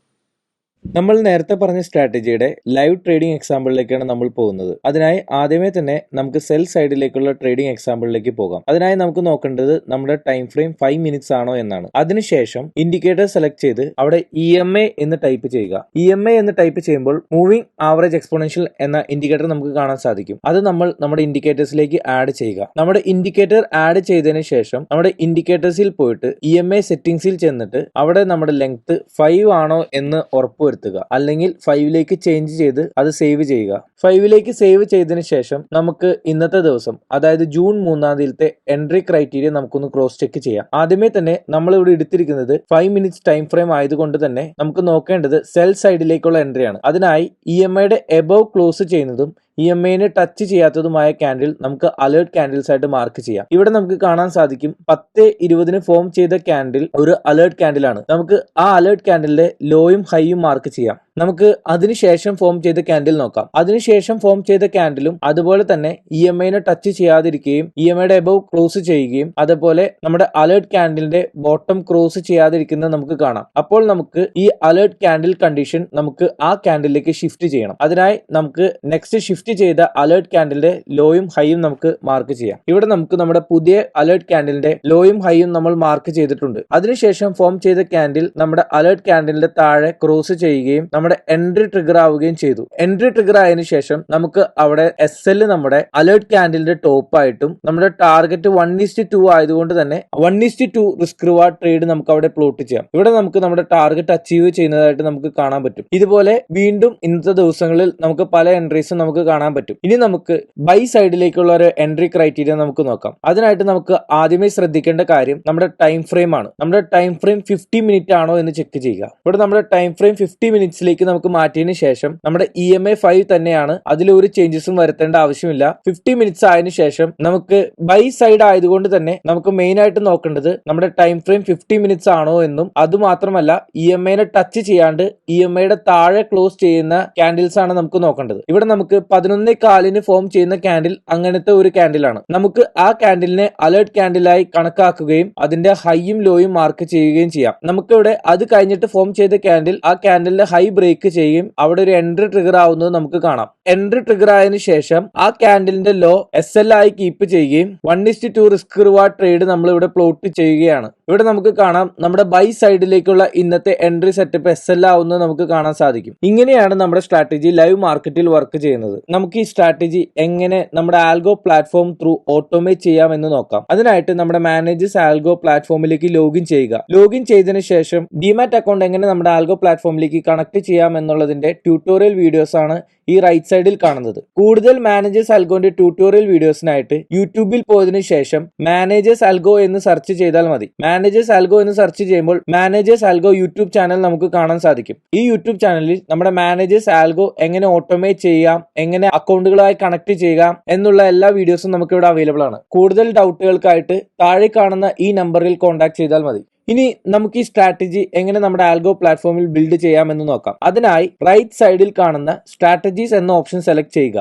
നമ്മൾ നേരത്തെ പറഞ്ഞ സ്ട്രാറ്റജിയുടെ ലൈവ് ട്രേഡിംഗ് എക്സാമ്പിളിലേക്കാണ് നമ്മൾ പോകുന്നത്. അതിനായി ആദ്യമേ തന്നെ നമുക്ക് സെൽ സൈഡിലേക്കുള്ള ട്രേഡിംഗ് എക്സാമ്പിളിലേക്ക് പോകാം. അതിനായി നമുക്ക് നോക്കേണ്ടത് നമ്മുടെ ടൈം ഫ്രെയിം 5 മിനിറ്റ്സ് ആണോ എന്നാണ്. അതിനുശേഷം ഇൻഡിക്കേറ്റർ സെലക്ട് ചെയ്ത് അവിടെ EMA എന്ന് ടൈപ്പ് ചെയ്യുക. EMA എന്ന് ടൈപ്പ് ചെയ്യുമ്പോൾ മൂവിംഗ് ആവറേജ് എക്സ്പോണൻഷ്യൽ എന്ന ഇൻഡിക്കേറ്റർ നമുക്ക് കാണാൻ സാധിക്കും. അത് നമ്മൾ നമ്മുടെ ഇൻഡിക്കേറ്റേഴ്സിലേക്ക് ആഡ് ചെയ്യുക. നമ്മുടെ ഇൻഡിക്കേറ്റർ ആഡ് ചെയ്തതിനു ശേഷം നമ്മുടെ ഇൻഡിക്കേറ്റേഴ്സിൽ പോയിട്ട് EMA സെറ്റിംഗ്സിൽ ചെന്നിട്ട് അവിടെ നമ്മുടെ ലെങ്ത് 5 ആണോ എന്ന് ഉറപ്പുവരുത്തുക. അല്ലെങ്കിൽ 5ലേക്ക് ചേഞ്ച് ചെയ്ത് അത് സേവ് ചെയ്യുക. 5ലേക്ക് സേവ് ചെയ്തതിനു ശേഷം നമുക്ക് ഇന്നത്തെ ദിവസം, അതായത് ജൂൺ 3-ാം തീയതിയിലത്തെ എൻട്രി ക്രൈറ്റീരിയ നമുക്കൊന്ന് ക്രോസ് ചെക്ക് ചെയ്യാം. ആദ്യമേ തന്നെ നമ്മൾ ഇവിടെ എടുത്തിരിക്കുന്നത് 5 മിനിറ്റ്സ് ടൈം ഫ്രെയിം ആയതുകൊണ്ട് തന്നെ നമുക്ക് നോക്കേണ്ടത് സെൽ സൈഡിലേക്കുള്ള എൻട്രിയാണ്. അതിനായി EMAയുടെ എബവ് ക്ലോസ് ചെയ്യുന്നതും EMAനെ ടച്ച് ചെയ്യാത്തതുമായ ക്യാൻഡിൽ നമുക്ക് അലേർട്ട് ക്യാൻഡിൽസ് ആയിട്ട് മാർക്ക് ചെയ്യാം. ഇവിടെ നമുക്ക് കാണാൻ സാധിക്കും 10:20 ഫോം ചെയ്ത ക്യാൻഡിൽ ഒരു അലേർട്ട് ക്യാൻഡിലാണ്. നമുക്ക് ആ അലേർട്ട് ക്യാൻഡിലിന്റെ ലോയും ഹൈയും മാർക്ക് ചെയ്യാം. നമുക്ക് അതിനുശേഷം ഫോം ചെയ്ത ക്യാൻഡിൽ നോക്കാം. അതിനുശേഷം ഫോം ചെയ്ത ക്യാൻഡിലും അതുപോലെ തന്നെ EMAനെ ടച്ച് ചെയ്യാതിരിക്കുകയും EMAയുടെ എബവ് ക്ലോസ് ചെയ്യുകയും അതുപോലെ നമ്മുടെ അലേർട്ട് ക്യാൻഡിലിന്റെ ബോട്ടം ക്രോസ് ചെയ്യാതിരിക്കുന്നത് നമുക്ക് കാണാം. അപ്പോൾ നമുക്ക് ഈ അലേർട്ട് ക്യാൻഡിൽ കണ്ടീഷൻ നമുക്ക് ആ ക്യാൻഡിലേക്ക് ഷിഫ്റ്റ് ചെയ്യണം. അതിനായി നമുക്ക് നെക്സ്റ്റ് ഷിഫ്റ്റ് ചെയ്ത അലേർട്ട് ക്യാൻഡിലിന്റെ ലോയും ഹൈയും നമുക്ക് മാർക്ക് ചെയ്യാം. ഇവിടെ നമുക്ക് നമ്മുടെ പുതിയ അലേർട്ട് ക്യാൻഡിലിന്റെ ലോയും ഹൈയും നമ്മൾ മാർക്ക് ചെയ്തിട്ടുണ്ട്. അതിനുശേഷം ഫോം ചെയ്ത ക്യാൻഡിൽ നമ്മുടെ അലേർട്ട് ക്യാൻഡിലിന്റെ താഴെ ക്രോസ് ചെയ്യുകയും നമ്മുടെ എൻട്രി ട്രിഗർ ആവുകയും ചെയ്തു. എൻട്രി ട്രിഗർ ആയതിനു ശേഷം നമുക്ക് അവിടെ SL നമ്മുടെ അലേർട്ട് ക്യാൻഡിലിന്റെ ടോപ്പ് ആയിട്ടും നമ്മുടെ ടാർഗറ്റ് 1:2 ആയതുകൊണ്ട് തന്നെ 1:2 റിസ്ക് റിവാർഡ് ട്രേഡ് നമുക്ക് അവിടെ പ്ലോട്ട് ചെയ്യാം. ഇവിടെ നമുക്ക് നമ്മുടെ ടാർഗറ്റ് അച്ചീവ് ചെയ്യുന്നതായിട്ട് നമുക്ക് കാണാൻ പറ്റും. ഇതുപോലെ വീണ്ടും ഇന്നത്തെ ദിവസങ്ങളിൽ നമുക്ക് പല എൻട്രീസും നമുക്ക് കാണാൻ പറ്റും. ഇനി നമുക്ക് ബൈ സൈഡിലേക്കുള്ള ഒരു എൻട്രി ക്രൈറ്റീരിയ നമുക്ക് നോക്കാം. അതിനായിട്ട് നമുക്ക് ആദ്യമേ ശ്രദ്ധിക്കേണ്ട കാര്യം നമ്മുടെ ടൈം ഫ്രെയിം ആണ്. നമ്മുടെ ടൈം ഫ്രെയിം 50 മിനിറ്റ് ആണോ എന്ന് ചെക്ക് ചെയ്യുക. ഇവിടെ നമ്മുടെ ടൈം ഫ്രെയിം 50 മിനിറ്റ്സിലേക്ക് നമുക്ക് മാറ്റിയതിനു ശേഷം നമ്മുടെ EMA 5 തന്നെയാണ്. അതിലൊരു ചേഞ്ചസും വരുത്തേണ്ട ആവശ്യമില്ല. 50 മിനിറ്റ്സ് ആയതിനു ശേഷം നമുക്ക് ബൈ സൈഡ് ആയതുകൊണ്ട് തന്നെ നമുക്ക് മെയിൻ ആയിട്ട് നോക്കേണ്ടത് നമ്മുടെ ടൈം ഫ്രെയിം 50 മിനിറ്റ്സ് ആണോ എന്നും അതുമാത്രമല്ല EMAനെ ടച്ച് ചെയ്യാണ്ട് EMAയുടെ താഴെ ക്ലോസ് ചെയ്യുന്ന ക്യാൻഡിൽസ് ആണ് നമുക്ക് നോക്കേണ്ടത്. ഇവിടെ നമുക്ക് 11:15 ഫോം ചെയ്യുന്ന ക്യാൻഡിൽ അങ്ങനത്തെ ഒരു ക്യാൻഡിലാണ്. നമുക്ക് ആ ക്യാൻഡിലിനെ അലേർട്ട് ക്യാൻഡിലായി കണക്കാക്കുകയും അതിന്റെ ഹൈയും ലോയും മാർക്ക് ചെയ്യുകയും ചെയ്യാം. നമുക്കിവിടെ അത് കഴിഞ്ഞിട്ട് ഫോം ചെയ്ത ക്യാൻഡിൽ ആ ക്യാൻഡിലിന്റെ ഹൈ ബ്രേക്ക് ചെയ്യുകയും അവിടെ ഒരു എൻട്രി ട്രിഗർ ആവുന്നത് നമുക്ക് കാണാം. എൻട്രി ട്രിഗർ ആയതിനു ശേഷം ആ ക്യാൻഡിലിന്റെ ലോ SL ആയി കീപ്പ് ചെയ്യുകയും 1:2 റിസ്ക് റിവാർഡ് ട്രേഡ് നമ്മൾ ഇവിടെ പ്ലോട്ട് ചെയ്യുകയാണ്. ഇവിടെ നമുക്ക് കാണാം നമ്മുടെ ബൈ സൈഡിലേക്കുള്ള ഇന്നത്തെ എൻട്രി സെറ്റപ്പ് SL ആവുന്നത് നമുക്ക് കാണാൻ സാധിക്കും. ഇങ്ങനെയാണ് നമ്മുടെ സ്ട്രാറ്റജി ലൈവ് മാർക്കറ്റിൽ വർക്ക് ചെയ്യുന്നത്. നമുക്ക് ഈ സ്ട്രാറ്റജി എങ്ങനെ നമ്മുടെ ആൽഗോ പ്ലാറ്റ്ഫോം ത്രൂ ഓട്ടോമേറ്റ് ചെയ്യാം എന്ന് നോക്കാം. അതിനായിട്ട് നമ്മുടെ ManageSalgo പ്ലാറ്റ്ഫോമിലേക്ക് ലോഗിൻ ചെയ്യുക. ലോഗിൻ ചെയ്തതിനു ശേഷം ഡിമാറ്റ് അക്കൗണ്ട് എങ്ങനെ നമ്മുടെ ആൽഗോ പ്ലാറ്റ്ഫോമിലേക്ക് കണക്ട് ചെയ്യാം എന്നുള്ളതിന്റെ ട്യൂട്ടോറിയൽ വീഡിയോസ് ആണ് ഈ റൈറ്റ് സൈഡിൽ കാണുന്നത്. കൂടുതൽ ManageSalgoന്റെ ട്യൂട്ടോറിയൽ വീഡിയോസിനായിട്ട് യൂട്യൂബിൽ പോയതിനു ശേഷം ManageSalgo എന്ന് സെർച്ച് ചെയ്താൽ മതി. ManageSalgo എന്ന് സെർച്ച് ചെയ്യുമ്പോൾ ManageSalgo യൂട്യൂബ് ചാനൽ നമുക്ക് കാണാൻ സാധിക്കും. ഈ യൂട്യൂബ് ചാനലിൽ നമ്മുടെ ManageSalgo എങ്ങനെ ഓട്ടോമേറ്റ് ചെയ്യാം, എങ്ങനെ അക്കൗണ്ടുകളായി കണക്ട് ചെയ്യാം എന്നുള്ള എല്ലാ വീഡിയോസും നമുക്ക് ഇവിടെ അവൈലബിൾ ആണ്. കൂടുതൽ ഡൗട്ടുകൾക്കായിട്ട് താഴെ കാണുന്ന ഈ നമ്പറിൽ കോൺടാക്ട് ചെയ്താൽ മതി. ഇനി നമുക്ക് ഈ സ്ട്രാറ്റജി എങ്ങനെ നമ്മുടെ ആൽഗോ പ്ലാറ്റ്ഫോമിൽ ബിൽഡ് ചെയ്യാമെന്ന് നോക്കാം. അതിനായി റൈറ്റ് സൈഡിൽ കാണുന്ന സ്ട്രാറ്റജി സ്ട്രാറ്റജീസ് എന്ന ഓപ്ഷൻ സെലക്ട് ചെയ്യുക.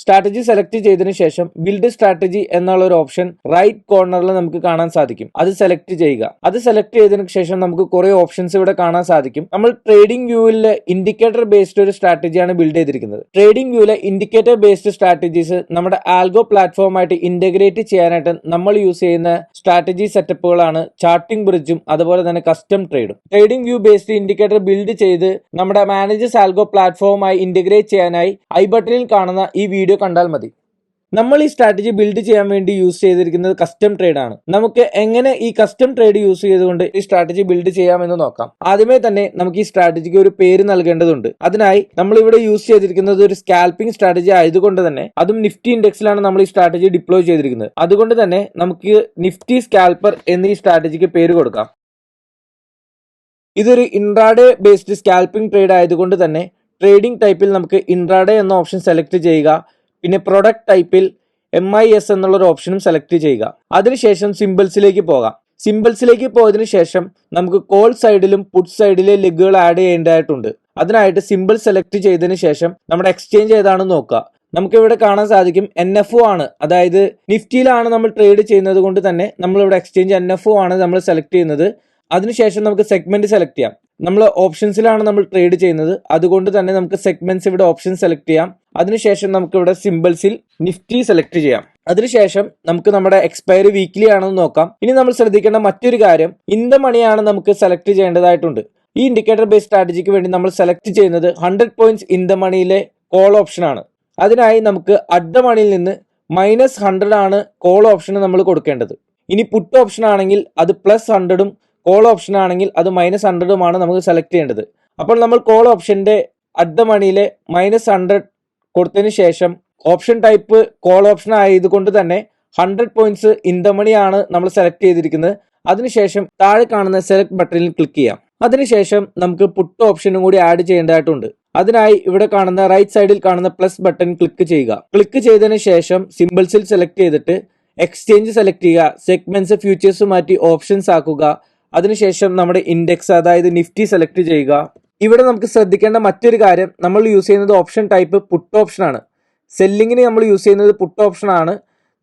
സ്ട്രാറ്റജി സെലക്ട് ചെയ്തതിനു ശേഷം ബിൽഡ് സ്ട്രാറ്റജി എന്നുള്ള ഒരു ഓപ്ഷൻ റൈറ്റ് കോർണറിൽ നമുക്ക് കാണാൻ സാധിക്കും. അത് സെലക്ട് ചെയ്യുക. അത് സെലക്ട് ചെയ്തതിനു ശേഷം നമുക്ക് കുറെ ഓപ്ഷൻസ് ഇവിടെ കാണാൻ സാധിക്കും. നമ്മൾ ട്രേഡിംഗ് വ്യൂവിലെ ഇൻഡിക്കേറ്റർ ബേസ്ഡ് ഒരു സ്ട്രാറ്റജിയാണ് ബിൽഡ് ചെയ്തിരിക്കുന്നത്. ട്രേഡിംഗ് വ്യൂവിലെ ഇൻഡിക്കേറ്റർ ബേസ്ഡ് സ്ട്രാറ്റജീസ് നമ്മുടെ ആൽഗോ പ്ലാറ്റ്ഫോമായിട്ട് ഇന്റഗ്രേറ്റ് ചെയ്യാനായിട്ട് നമ്മൾ യൂസ് ചെയ്യുന്ന സ്ട്രാറ്റജി സെറ്റപ്പുകളാണ് ചാർട്ടിംഗ് ബ്രിഡ്ജും അതുപോലെ തന്നെ കസ്റ്റം ട്രേഡും. Trading view based indicator build ചെയ്ത് നമ്മുടെ മാനേജേഴ്സ് ആൽഗോ പ്ലാറ്റ്ഫോമായി ഇന്റഗ്രേറ്റ് ചെയ്യാനായി ഐ ബട്ടണിൽ കാണുന്ന ഈ വീഡിയോ കണ്ടാൽ മതി. നമ്മൾ ഈ സ്ട്രാറ്റജി ബിൽഡ് ചെയ്യാൻ വേണ്ടി യൂസ് ചെയ്തിരിക്കുന്നത് കസ്റ്റം ട്രേഡ് ആണ്. നമുക്ക് എങ്ങനെ ഈ കസ്റ്റം ട്രേഡ് യൂസ് ചെയ്തുകൊണ്ട് ഈ സ്ട്രാറ്റജി ബിൽഡ് ചെയ്യാമെന്ന് നോക്കാം. ആദ്യമേ തന്നെ നമുക്ക് ഈ സ്ട്രാറ്റജിക്ക് ഒരു പേര് നൽകേണ്ടതുണ്ട്. അതിനായി നമ്മൾ ഇവിടെ യൂസ് ചെയ്തിരിക്കുന്നത് ഒരു സ്കാൽപ്പിംഗ് സ്ട്രാറ്റജി ആയതുകൊണ്ട് തന്നെ, അതും നിഫ്റ്റി ഇൻഡെക്സിലാണ് നമ്മൾ ഈ സ്ട്രാറ്റജി ഡിപ്ലോയ് ചെയ്തിരിക്കുന്നത്. അതുകൊണ്ട് തന്നെ നമുക്ക് നിഫ്റ്റി സ്കാൽപ്പർ എന്നീ സ്ട്രാറ്റജിക്ക് പേര് കൊടുക്കാം. ഇതൊരു ഇൻട്രാഡേ ബേസ്ഡ് സ്കാൽപ്പിംഗ് ട്രേഡ് ആയതുകൊണ്ട് തന്നെ ട്രേഡിംഗ് ടൈപ്പിൽ നമുക്ക് ഇൻട്രാഡേ എന്ന ഓപ്ഷൻ സെലക്ട് ചെയ്യുക. പിന്നെ പ്രൊഡക്റ്റ് ടൈപ്പിൽ MIS എന്നുള്ള ഒരു ഓപ്ഷനും സെലക്ട് ചെയ്യുക. അതിനുശേഷം സിമ്പിൾസിലേക്ക് പോകാം. സിമ്പിൾസിലേക്ക് പോയതിനു ശേഷം നമുക്ക് കോൾ സൈഡിലും പുട്ട് സൈഡിലെ ലെഗുകൾ ആഡ് ചെയ്യേണ്ടതായിട്ടുണ്ട്. അതിനായിട്ട് സിമ്പിൾ സെലക്ട് ചെയ്തതിനു ശേഷം നമ്മുടെ എക്സ്ചേഞ്ച് ഏതാണെന്ന് നോക്കുക. നമുക്ക് ഇവിടെ കാണാൻ സാധിക്കും NFO ആണ്. അതായത് നിഫ്റ്റിയിലാണ് നമ്മൾ ട്രേഡ് ചെയ്യുന്നത് കൊണ്ട് തന്നെ നമ്മളിവിടെ എക്സ്ചേഞ്ച് NFO ആണ് നമ്മൾ സെലക്ട് ചെയ്യുന്നത്. അതിനുശേഷം നമുക്ക് സെഗ്മെന്റ് സെലക്ട് ചെയ്യാം. നമ്മൾ ഓപ്ഷൻസിലാണ് നമ്മൾ ട്രേഡ് ചെയ്യുന്നത്, അതുകൊണ്ട് തന്നെ നമുക്ക് സെഗ്മെന്റ്സ് ഇവിടെ ഓപ്ഷൻ സെലക്ട് ചെയ്യാം. അതിനുശേഷം നമുക്ക് ഇവിടെ സിമ്പിൾസിൽ നിഫ്റ്റി സെലക്ട് ചെയ്യാം. അതിനുശേഷം നമുക്ക് നമ്മുടെ എക്സ്പയറി വീക്ക്ലി ആണെന്ന് നോക്കാം. ഇനി നമ്മൾ ശ്രദ്ധിക്കേണ്ട മറ്റൊരു കാര്യം, ഇൻ ദ മണിയാണ് നമുക്ക് സെലക്ട് ചെയ്യേണ്ടതായിട്ടുണ്ട്. ഈ ഇൻഡിക്കേറ്റർ ബേസ്ഡ് സ്ട്രാറ്റജിക്ക് വേണ്ടി നമ്മൾ സെലക്ട് ചെയ്യുന്നത് 100 പോയിന്റ്സ് ഇൻ ദ മണിയിലെ കോൾ ഓപ്ഷൻ ആണ്. അതിനായി നമുക്ക് അറ്റ് ദ മണിയിൽ നിന്ന് -100 ആണ് കോൾ ഓപ്ഷന് നമ്മൾ കൊടുക്കേണ്ടത്. ഇനി പുട്ട് ഓപ്ഷൻ ആണെങ്കിൽ അത് +100ഉം കോൾ ഓപ്ഷൻ ആണെങ്കിൽ അത് -100ഉമാണ് നമുക്ക് സെലക്ട് ചെയ്യേണ്ടത്. അപ്പോൾ നമ്മൾ കോൾ ഓപ്ഷന്റെ അറ്റ് ദ മണിയിലെ -100 കൊടുത്തതിന് ശേഷം ഓപ്ഷൻ ടൈപ്പ് കോൾ ഓപ്ഷൻ ആയതുകൊണ്ട് തന്നെ 100 പോയിന്റ്സ് ഇൻ ദ മണി ആണ് നമ്മൾ സെലക്ട് ചെയ്തിരിക്കുന്നത്. അതിനുശേഷം താഴെ കാണുന്ന സെലക്ട് ബട്ടണിൽ ക്ലിക്ക് ചെയ്യാം. അതിനുശേഷം നമുക്ക് പുട്ട് ഓപ്ഷനും കൂടി ആഡ് ചെയ്യേണ്ടതായിട്ടുണ്ട്. അതിനായി ഇവിടെ കാണുന്ന റൈറ്റ് സൈഡിൽ കാണുന്ന പ്ലസ് ബട്ടൺ ക്ലിക്ക് ചെയ്യുക. ക്ലിക്ക് ചെയ്തതിന് ശേഷം സിമ്പിൾസിൽ സെലക്ട് ചെയ്തിട്ട് എക്സ്ചേഞ്ച് സെലക്ട് ചെയ്യുക. സെഗ്മെന്റ്സ് ഫ്യൂച്ചേഴ്സ് മാറ്റി ഓപ്ഷൻസ് ആക്കുക. അതിനുശേഷം നമ്മുടെ ഇൻഡെക്സ് അതായത് നിഫ്റ്റി സെലക്ട് ചെയ്യുക. ഇവിടെ നമുക്ക് ശ്രദ്ധിക്കേണ്ട മറ്റൊരു കാര്യം, നമ്മൾ യൂസ് ചെയ്യുന്നത് ഓപ്ഷൻ ടൈപ്പ് പുട്ട് ഓപ്ഷൻ ആണ്. സെല്ലിങ്ങിന് നമ്മൾ യൂസ് ചെയ്യുന്നത് പുട്ട് ഓപ്ഷൻ ആണ്.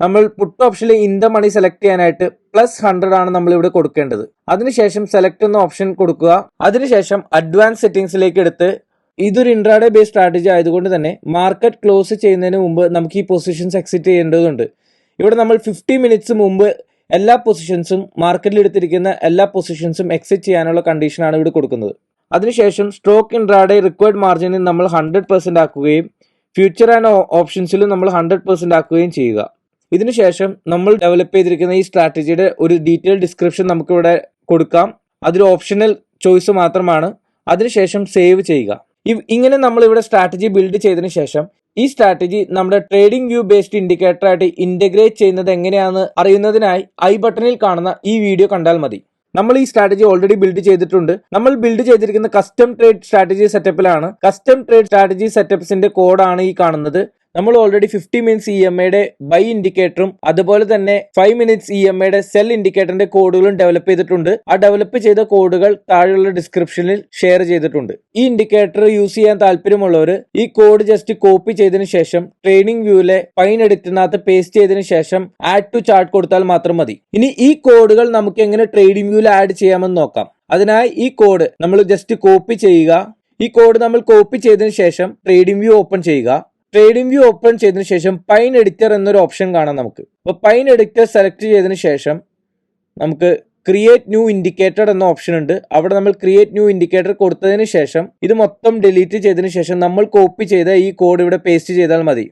നമ്മൾ പുട്ട് ഓപ്ഷനിൽ ഇൻ ദ മണി സെലക്ട് ചെയ്യാനായിട്ട് +100 ആണ് നമ്മൾ ഇവിടെ കൊടുക്കേണ്ടത്. അതിനുശേഷം സെലക്ട് എന്ന ഓപ്ഷൻ കൊടുക്കുക. അതിനുശേഷം അഡ്വാൻസ് സെറ്റിംഗ്സിലേക്ക് എടുത്ത്, ഇതൊരു ഇൻട്രാഡേ ബേസ്ഡ് സ്ട്രാറ്റജി ആയതുകൊണ്ട് തന്നെ മാർക്കറ്റ് ക്ലോസ് ചെയ്യുന്നതിന് മുമ്പ് നമുക്ക് ഈ പൊസിഷൻസ് എക്സിറ്റ് ചെയ്യേണ്ടതുണ്ട്. ഇവിടെ നമ്മൾ 50 മിനിറ്റ്സ് മുമ്പ് എല്ലാ പൊസിഷൻസും മാർക്കറ്റിൽ എടുത്തിരിക്കുന്ന എല്ലാ പൊസിഷൻസും എക്സിറ്റ് ചെയ്യാനുള്ള കണ്ടീഷനാണ് ഇവിടെ കൊടുക്കുന്നത്. അതിനുശേഷം സ്ട്രോക്ക് ഇൻട്രാഡേ റിക്വയർഡ് മാർജിനിൽ നമ്മൾ 100% ആക്കുകയും ഫ്യൂച്ചർ ആൻഡ് ഓപ്ഷൻസിലും നമ്മൾ 100% ആക്കുകയും ചെയ്യുക. ഇതിനുശേഷം നമ്മൾ ഡെവലപ്പ് ചെയ്തിരിക്കുന്ന ഈ സ്ട്രാറ്റജിയുടെ ഒരു ഡീറ്റെയിൽ ഡിസ്ക്രിപ്ഷൻ നമുക്കിവിടെ കൊടുക്കാം. അതൊരു ഓപ്ഷണൽ ചോയ്സ് മാത്രമാണ്. അതിനുശേഷം സേവ് ചെയ്യുക. ഇങ്ങനെ നമ്മൾ ഇവിടെ സ്ട്രാറ്റജി ബിൽഡ് ചെയ്തതിനു ശേഷം ഈ സ്ട്രാറ്റജി നമ്മുടെ ട്രേഡിംഗ് വ്യൂ ബേസ്ഡ് ഇൻഡിക്കേറ്റർ ആയിട്ട് ഇന്റഗ്രേറ്റ് ചെയ്യുന്നത് എങ്ങനെയാണെന്ന് അറിയുന്നതിനായി ഐ ബട്ടണിൽ കാണുന്ന ഈ വീഡിയോ കണ്ടാൽ മതി. നമ്മൾ ഈ സ്ട്രാറ്റജി ഓൾറെഡി ബിൽഡ് ചെയ്തിട്ടുണ്ട്. നമ്മൾ ബിൽഡ് ചെയ്തിരിക്കുന്ന കസ്റ്റം ട്രേഡ് സ്ട്രാറ്റജി സെറ്റപ്പിലാണ്. കസ്റ്റം ട്രേഡ് സ്ട്രാറ്റജി സെറ്റപ്സിന്റെ കോഡാണ് ഈ കാണുന്നത്. നമ്മൾ ഓൾറെഡി 50 മിനിറ്റ്സ് EMAയുടെ ബൈ ഇൻഡിക്കേറ്ററും അതുപോലെ തന്നെ 5 മിനിറ്റ്സ് EMAയുടെ സെൽ ഇൻഡിക്കേറ്ററിന്റെ കോഡുകളും ഡെവലപ്പ് ചെയ്തിട്ടുണ്ട്. ആ ഡെവലപ്പ് ചെയ്ത കോഡുകൾ താഴെയുള്ള ഡിസ്ക്രിപ്ഷനിൽ ഷെയർ ചെയ്തിട്ടുണ്ട്. ഈ ഇൻഡിക്കേറ്റർ യൂസ് ചെയ്യാൻ താല്പര്യമുള്ളവർ ഈ കോഡ് ജസ്റ്റ് കോപ്പി ചെയ്തതിനു ശേഷം ട്രേഡിംഗ് വ്യൂവിലെ പൈൻ എഡിറ്ററിനകത്ത് പേസ്റ്റ് ചെയ്തതിനു ശേഷം ആഡ് ടു ചാർട്ട് കൊടുത്താൽ മാത്രം മതി. ഇനി ഈ കോഡുകൾ നമുക്ക് എങ്ങനെ ട്രേഡിംഗ് വ്യൂവിൽ ആഡ് ചെയ്യാമെന്ന് നോക്കാം. അതിനായി ഈ കോഡ് നമ്മൾ ജസ്റ്റ് കോപ്പി ചെയ്യുക. ഈ കോഡ് നമ്മൾ കോപ്പി ചെയ്തതിനു ശേഷം ട്രേഡിംഗ് വ്യൂ ഓപ്പൺ ചെയ്യുക. ട്രേഡിംഗ് വ്യൂ ഓപ്പൺ ചെയ്തതിനു ശേഷം പൈൻ എഡിറ്റർ എന്നൊരു ഓപ്ഷൻ കാണാം നമുക്ക്. അപ്പോൾ പൈൻ എഡിറ്റർ സെലക്ട് ചെയ്തതിനു ശേഷം നമുക്ക് ക്രിയേറ്റ് ന്യൂ ഇൻഡിക്കേറ്റർ എന്ന ഓപ്ഷൻ ഉണ്ട്. അവിടെ നമ്മൾ ക്രിയേറ്റ് ന്യൂ ഇൻഡിക്കേറ്റർ കൊടുത്തതിന് ശേഷം ഇത് മൊത്തം ഡിലീറ്റ് ചെയ്തതിനു ശേഷം നമ്മൾ കോപ്പി ചെയ്ത ഈ കോഡ് ഇവിടെ പേസ്റ്റ് ചെയ്താൽ മതി.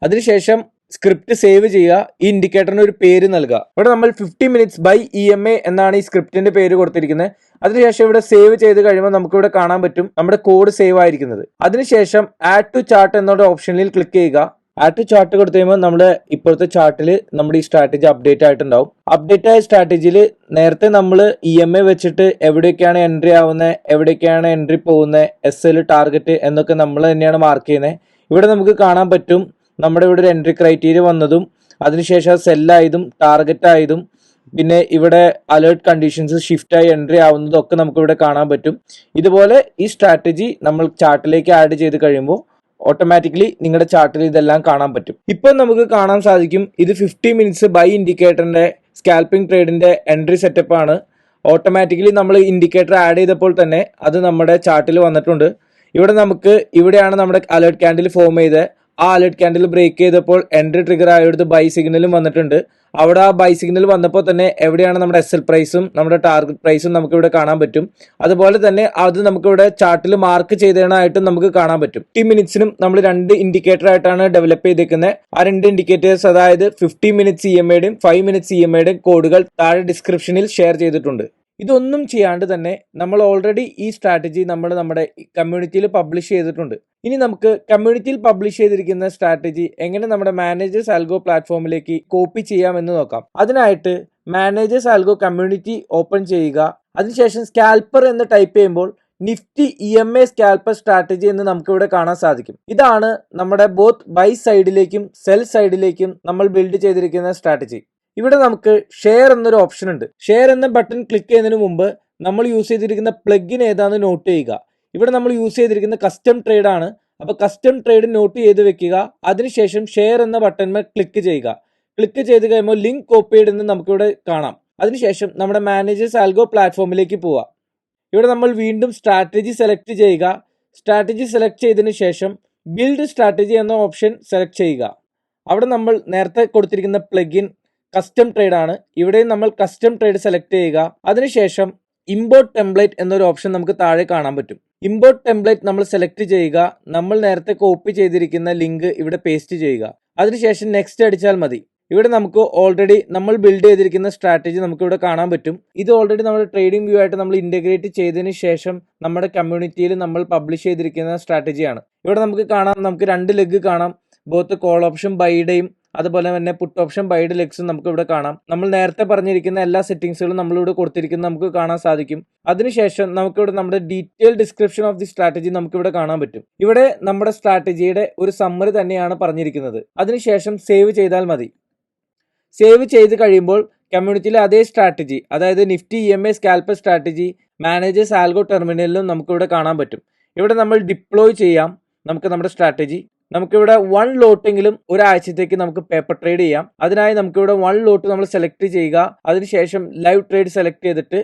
അതിനുശേഷം സ്ക്രിപ്റ്റ് സേവ് ചെയ്യുക. ഈ ഇൻഡിക്കേറ്ററിന് ഒരു പേര് നൽകുക. ഇവിടെ നമ്മൾ 50 മിനിറ്റ്സ് ബൈ EMA എന്നാണ് ഈ സ്ക്രിപ്റ്റിന്റെ പേര് കൊടുത്തിരിക്കുന്നത്. അതിനുശേഷം ഇവിടെ സേവ് ചെയ്ത് കഴിയുമ്പോൾ നമുക്ക് ഇവിടെ കാണാൻ പറ്റും നമ്മുടെ കോഡ് സേവ് ആയിരിക്കുന്നത്. അതിനുശേഷം ആഡ് ടു ചാർട്ട് എന്നുള്ള ഓപ്ഷനിൽ ക്ലിക്ക് ചെയ്യുക. ആഡ് ടു ചാർട്ട് കൊടുത്തു കഴിയുമ്പോൾ നമ്മുടെ ഇപ്പോഴത്തെ ചാർട്ടിൽ നമ്മുടെ ഈ സ്ട്രാറ്റജി അപ്ഡേറ്റ് ആയിട്ടുണ്ടാവും. അപ്ഡേറ്റ് ആയ സ്ട്രാറ്റജിയിൽ നേരത്തെ നമ്മൾ EMA വെച്ചിട്ട് എവിടെയൊക്കെയാണ് എൻട്രി ആവുന്നത്, എവിടെയൊക്കെയാണ് എൻട്രി പോകുന്നത്, SL ടാർഗറ്റ് എന്നൊക്കെ നമ്മൾ തന്നെയാണ് മാർക്ക് ചെയ്യുന്നത്. ഇവിടെ നമുക്ക് കാണാൻ പറ്റും നമ്മുടെ ഇവിടെ ഒരു എൻട്രി ക്രൈറ്റീരിയ വന്നതും അതിനുശേഷം സെല്ലായതും ടാർഗറ്റ് ആയതും പിന്നെ ഇവിടെ അലേർട്ട് കണ്ടീഷൻസ് ഷിഫ്റ്റായി എൻട്രി ആവുന്നതൊക്കെ നമുക്ക് ഇവിടെ കാണാൻ പറ്റും. ഇതുപോലെ ഈ സ്ട്രാറ്റജി നമ്മൾ ചാർട്ടിലേക്ക് ആഡ് ചെയ്ത് കഴിയുമ്പോൾ ഓട്ടോമാറ്റിക്കലി നിങ്ങളുടെ ചാർട്ടിൽ ഇതെല്ലാം കാണാൻ പറ്റും. ഇപ്പം നമുക്ക് കാണാൻ സാധിക്കും ഇത് 50 മിനിറ്റ്സ് ബൈ ഇൻഡിക്കേറ്ററിന്റെ സ്കാൽപ്പിംഗ് ട്രേഡിന്റെ എൻട്രി സെറ്റപ്പ് ആണ്. ഓട്ടോമാറ്റിക്കലി നമ്മൾ ഇൻഡിക്കേറ്റർ ആഡ് ചെയ്തപ്പോൾ തന്നെ അത് നമ്മുടെ ചാർട്ടിൽ വന്നിട്ടുണ്ട്. ഇവിടെയാണ് നമ്മുടെ അലേർട്ട് ക്യാൻഡിൽ ഫോം ചെയ്ത് ആ അലേർട്ട് ക്യാൻഡിൽ ബ്രേക്ക് ചെയ്തപ്പോൾ എൻട്രി ട്രിഗർ ആയെടുത്ത് ബൈ സിഗ്നലും വന്നിട്ടുണ്ട്. അവിടെ ആ ബൈ സിഗ്നൽ വന്നപ്പോൾ തന്നെ എവിടെയാണ് നമ്മുടെ SL പ്രൈസും നമ്മുടെ ടാർഗറ്റ് പ്രൈസും നമുക്ക് ഇവിടെ കാണാൻ പറ്റും. അതുപോലെ തന്നെ അത് നമുക്കിവിടെ ചാർട്ടിൽ മാർക്ക് ചെയ്തതായിട്ടും നമുക്ക് കാണാൻ പറ്റും. 50 മിനിറ്റ്സിനും നമ്മൾ 2 ഇൻഡിക്കേറ്റർ ആയിട്ടാണ് ഡെവലപ്പ് ചെയ്തിരിക്കുന്നത്. ആ 2 ഇൻഡിക്കേറ്റേഴ്സ് അതായത് 50 മിനിറ്റ്സ് EMAയുടെയും 5 മിനിറ്റ്സ് EMAയുടെയും കോഡുകൾ താഴെ ഡിസ്ക്രിപ്ഷനിൽ ഷെയർ ചെയ്തിട്ടുണ്ട്. ഇതൊന്നും ചെയ്യാണ്ട് തന്നെ നമ്മൾ ഓൾറെഡി ഈ സ്ട്രാറ്റജി നമ്മുടെ കമ്മ്യൂണിറ്റിയിൽ പബ്ലിഷ് ചെയ്തിട്ടുണ്ട്. ഇനി നമുക്ക് കമ്മ്യൂണിറ്റിയിൽ പബ്ലിഷ് ചെയ്തിരിക്കുന്ന സ്ട്രാറ്റജി എങ്ങനെ നമ്മുടെ മാനേജേഴ്സ് ആൽഗോ പ്ലാറ്റ്ഫോമിലേക്ക് കോപ്പി ചെയ്യാമെന്ന് നോക്കാം. അതിനായിട്ട് മാനേജേഴ്സ് ആൽഗോ കമ്മ്യൂണിറ്റി ഓപ്പൺ ചെയ്യുക. അതിനുശേഷം സ്കാൽപ്പർ എന്ന് ടൈപ്പ് ചെയ്യുമ്പോൾ നിഫ്റ്റി EMA സ്കാൽപ്പർ സ്ട്രാറ്റജി എന്ന് നമുക്ക് ഇവിടെ കാണാൻ സാധിക്കും. ഇതാണ് നമ്മുടെ ബോത്ത് ബൈ സൈഡിലേക്കും സെൽ സൈഡിലേക്കും നമ്മൾ ബിൽഡ് ചെയ്തിരിക്കുന്ന സ്ട്രാറ്റജി. ഇവിടെ നമുക്ക് ഷെയർ എന്നൊരു ഓപ്ഷൻ ഉണ്ട്. ഷെയർ എന്ന ബട്ടൺ ക്ലിക്ക് ചെയ്യുന്നതിന് മുമ്പ് നമ്മൾ യൂസ് ചെയ്തിരിക്കുന്ന പ്ലഗിൻ ഏതാണെന്ന് നോട്ട് ചെയ്യുക. ഇവിടെ നമ്മൾ യൂസ് ചെയ്തിരിക്കുന്ന കസ്റ്റം ട്രേഡ് ആണ്. അപ്പോൾ കസ്റ്റം ട്രേഡ് നോട്ട് ചെയ്ത് വെക്കുക. അതിനുശേഷം ഷെയർ എന്ന ബട്ടൺമേൽ ക്ലിക്ക് ചെയ്യുക. ക്ലിക്ക് ചെയ്ത് കഴിയുമ്പോൾ ലിങ്ക് കോപ്പിഡ് എന്ന് നമുക്കിവിടെ കാണാം. അതിനുശേഷം നമ്മുടെ മാനേജേഴ്സ് ആൽഗോ പ്ലാറ്റ്ഫോമിലേക്ക് പോവുക. ഇവിടെ നമ്മൾ വീണ്ടും സ്ട്രാറ്റജി സെലക്ട് ചെയ്യുക. സ്ട്രാറ്റജി സെലക്ട് ചെയ്തതിന് ശേഷം ബിൽഡ് സ്ട്രാറ്റജി എന്ന ഓപ്ഷൻ സെലക്ട് ചെയ്യുക. അവിടെ നമ്മൾ നേരത്തെ കൊടുത്തിരിക്കുന്ന പ്ലഗിൻ കസ്റ്റം ട്രേഡ് ആണ്. ഇവിടെയും നമ്മൾ കസ്റ്റം ട്രേഡ് സെലക്ട് ചെയ്യുക. അതിനുശേഷം ഇമ്പോർട്ട് ടെംപ്ലേറ്റ് എന്നൊരു ഓപ്ഷൻ നമുക്ക് താഴെ കാണാൻ പറ്റും. ഇമ്പോർട്ട് ടെംപ്ലേറ്റ് നമ്മൾ സെലക്ട് ചെയ്യുക. നമ്മൾ നേരത്തെ കോപ്പി ചെയ്തിരിക്കുന്ന ലിങ്ക് ഇവിടെ പേസ്റ്റ് ചെയ്യുക. അതിനുശേഷം നെക്സ്റ്റ് അടിച്ചാൽ മതി. ഇവിടെ നമുക്ക് ഓൾറെഡി നമ്മൾ ബിൽഡ് ചെയ്തിരിക്കുന്ന സ്ട്രാറ്റജി നമുക്ക് ഇവിടെ കാണാൻ പറ്റും. ഇത് ഓൾറെഡി നമ്മുടെ ട്രേഡിംഗ് വ്യൂ ആയിട്ട് നമ്മൾ ഇന്റഗ്രേറ്റ് ചെയ്തതിന് ശേഷം നമ്മുടെ കമ്മ്യൂണിറ്റിയിൽ നമ്മൾ പബ്ലിഷ് ചെയ്തിരിക്കുന്ന സ്ട്രാറ്റജിയാണ്. ഇവിടെ നമുക്ക് കാണാം, നമുക്ക് 2 ലെഗ് കാണാം. ബോത്ത് കോൾ ഓപ്ഷൻ ബൈയുടെയും അതുപോലെ തന്നെ പുട്ട് ഓപ്ഷൻ ബൈഡ് ലെഗ്സും നമുക്ക് ഇവിടെ കാണാം. നമ്മൾ നേരത്തെ പറഞ്ഞിരിക്കുന്ന എല്ലാ സെറ്റിംഗ്സുകളും നമ്മളിവിടെ കൊടുത്തിരിക്കുന്നത് നമുക്ക് കാണാൻ സാധിക്കും. അതിനുശേഷം നമുക്കിവിടെ നമ്മുടെ detail description of the strategy നമുക്കിവിടെ കാണാൻ പറ്റും. ഇവിടെ നമ്മുടെ സ്ട്രാറ്റജിയുടെ ഒരു സമ്മറി തന്നെയാണ് പറഞ്ഞിരിക്കുന്നത്. അതിനുശേഷം സേവ് ചെയ്താൽ മതി. സേവ് ചെയ്ത് കഴിയുമ്പോൾ കമ്മ്യൂണിറ്റിയിലെ അതേ സ്ട്രാറ്റജി, അതായത് Nifty EMA scalper strategy managers algo ടെർമിനലിലും നമുക്കിവിടെ കാണാൻ പറ്റും. ഇവിടെ നമ്മൾ ഡിപ്ലോയ് ചെയ്യാം. നമുക്ക് നമ്മുടെ സ്ട്രാറ്റജി നമുക്കിവിടെ 1 ലോട്ടെങ്കിലും ഒരാഴ്ചത്തേക്ക് നമുക്ക് പേപ്പർ ട്രേഡ് ചെയ്യാം. അതിനായി നമുക്കിവിടെ 1 ലോട്ട് നമ്മൾ സെലക്ട് ചെയ്യുക. അതിനുശേഷം ലൈവ് ട്രേഡ് സെലക്ട് ചെയ്തിട്ട്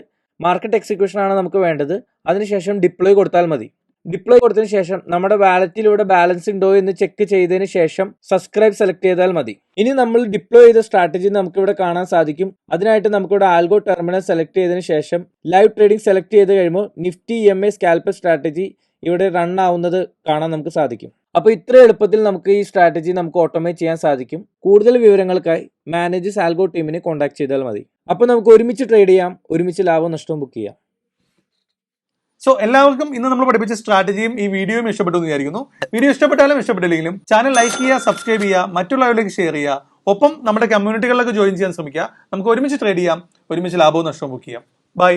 മാർക്കറ്റ് എക്സിക്യൂഷൻ ആണ് നമുക്ക് വേണ്ടത്. അതിനുശേഷം ഡിപ്ലോയ് കൊടുത്താൽ മതി. ഡിപ്ലോയ് കൊടുത്തതിന് ശേഷം നമ്മുടെ വാലറ്റിൽ ഇവിടെ ബാലൻസ് ഉണ്ടോ എന്ന് ചെക്ക് ചെയ്തതിന് ശേഷം സബ്സ്ക്രൈബ് സെലക്ട് ചെയ്താൽ മതി. ഇനി നമ്മൾ ഡിപ്ലോയ് ചെയ്ത സ്ട്രാറ്റജി നമുക്കിവിടെ കാണാൻ സാധിക്കും. അതിനായിട്ട് നമുക്കിവിടെ ആൽഗോ ടെർമിനൽ സെലക്ട് ചെയ്തതിന് ശേഷം ലൈവ് ട്രേഡിംഗ് സെലക്ട് ചെയ്ത് കഴിയുമ്പോൾ നിഫ്റ്റി EMA സ്കാൽപ്പർ സ്ട്രാറ്റജി ഇവിടെ റൺ ആവുന്നത് കാണാൻ നമുക്ക് സാധിക്കും. അപ്പോൾ ഇത്ര എളുപ്പത്തിൽ നമുക്ക് ഈ സ്ട്രാറ്റജി നമുക്ക് ഓട്ടോമേറ്റ് ചെയ്യാൻ സാധിക്കും. കൂടുതൽ വിവരങ്ങൾക്കായി മാനേജേഴ്സ് ആൽഗോ ടീമിനെ കോൺടാക്ട് ചെയ്താൽ മതി. അപ്പോൾ നമുക്ക് ഒരുമിച്ച് ട്രേഡ് ചെയ്യാം, ഒരുമിച്ച് ലാഭവും നഷ്ടവും ബുക്ക് ചെയ്യാം. സോ എല്ലാവർക്കും ഇന്ന് നമ്മൾ പഠിപ്പിച്ച സ്ട്രാറ്റജിയും ഈ വീഡിയോയും ഇഷ്ടപ്പെട്ടു എന്ന് വിചാരിക്കുന്നു. വീഡിയോ ഇഷ്ടപ്പെട്ടാലും ഇഷ്ടപ്പെട്ടില്ലെങ്കിലും ചാനൽ ലൈക്ക് ചെയ്യുക, സബ്സ്ക്രൈബ് ചെയ്യുക, മറ്റുള്ളവരിലേക്ക് ഷെയർ ചെയ്യുക. ഒപ്പം നമ്മുടെ കമ്മ്യൂണിറ്റികളിലൊക്കെ ജോയിൻ ചെയ്യാൻ ശ്രമിക്കുക. നമുക്ക് ഒരുമിച്ച് ട്രേഡ് ചെയ്യാം, ഒരുമിച്ച് ലാഭവും നഷ്ടവും ബുക്ക് ചെയ്യാം. ബൈ.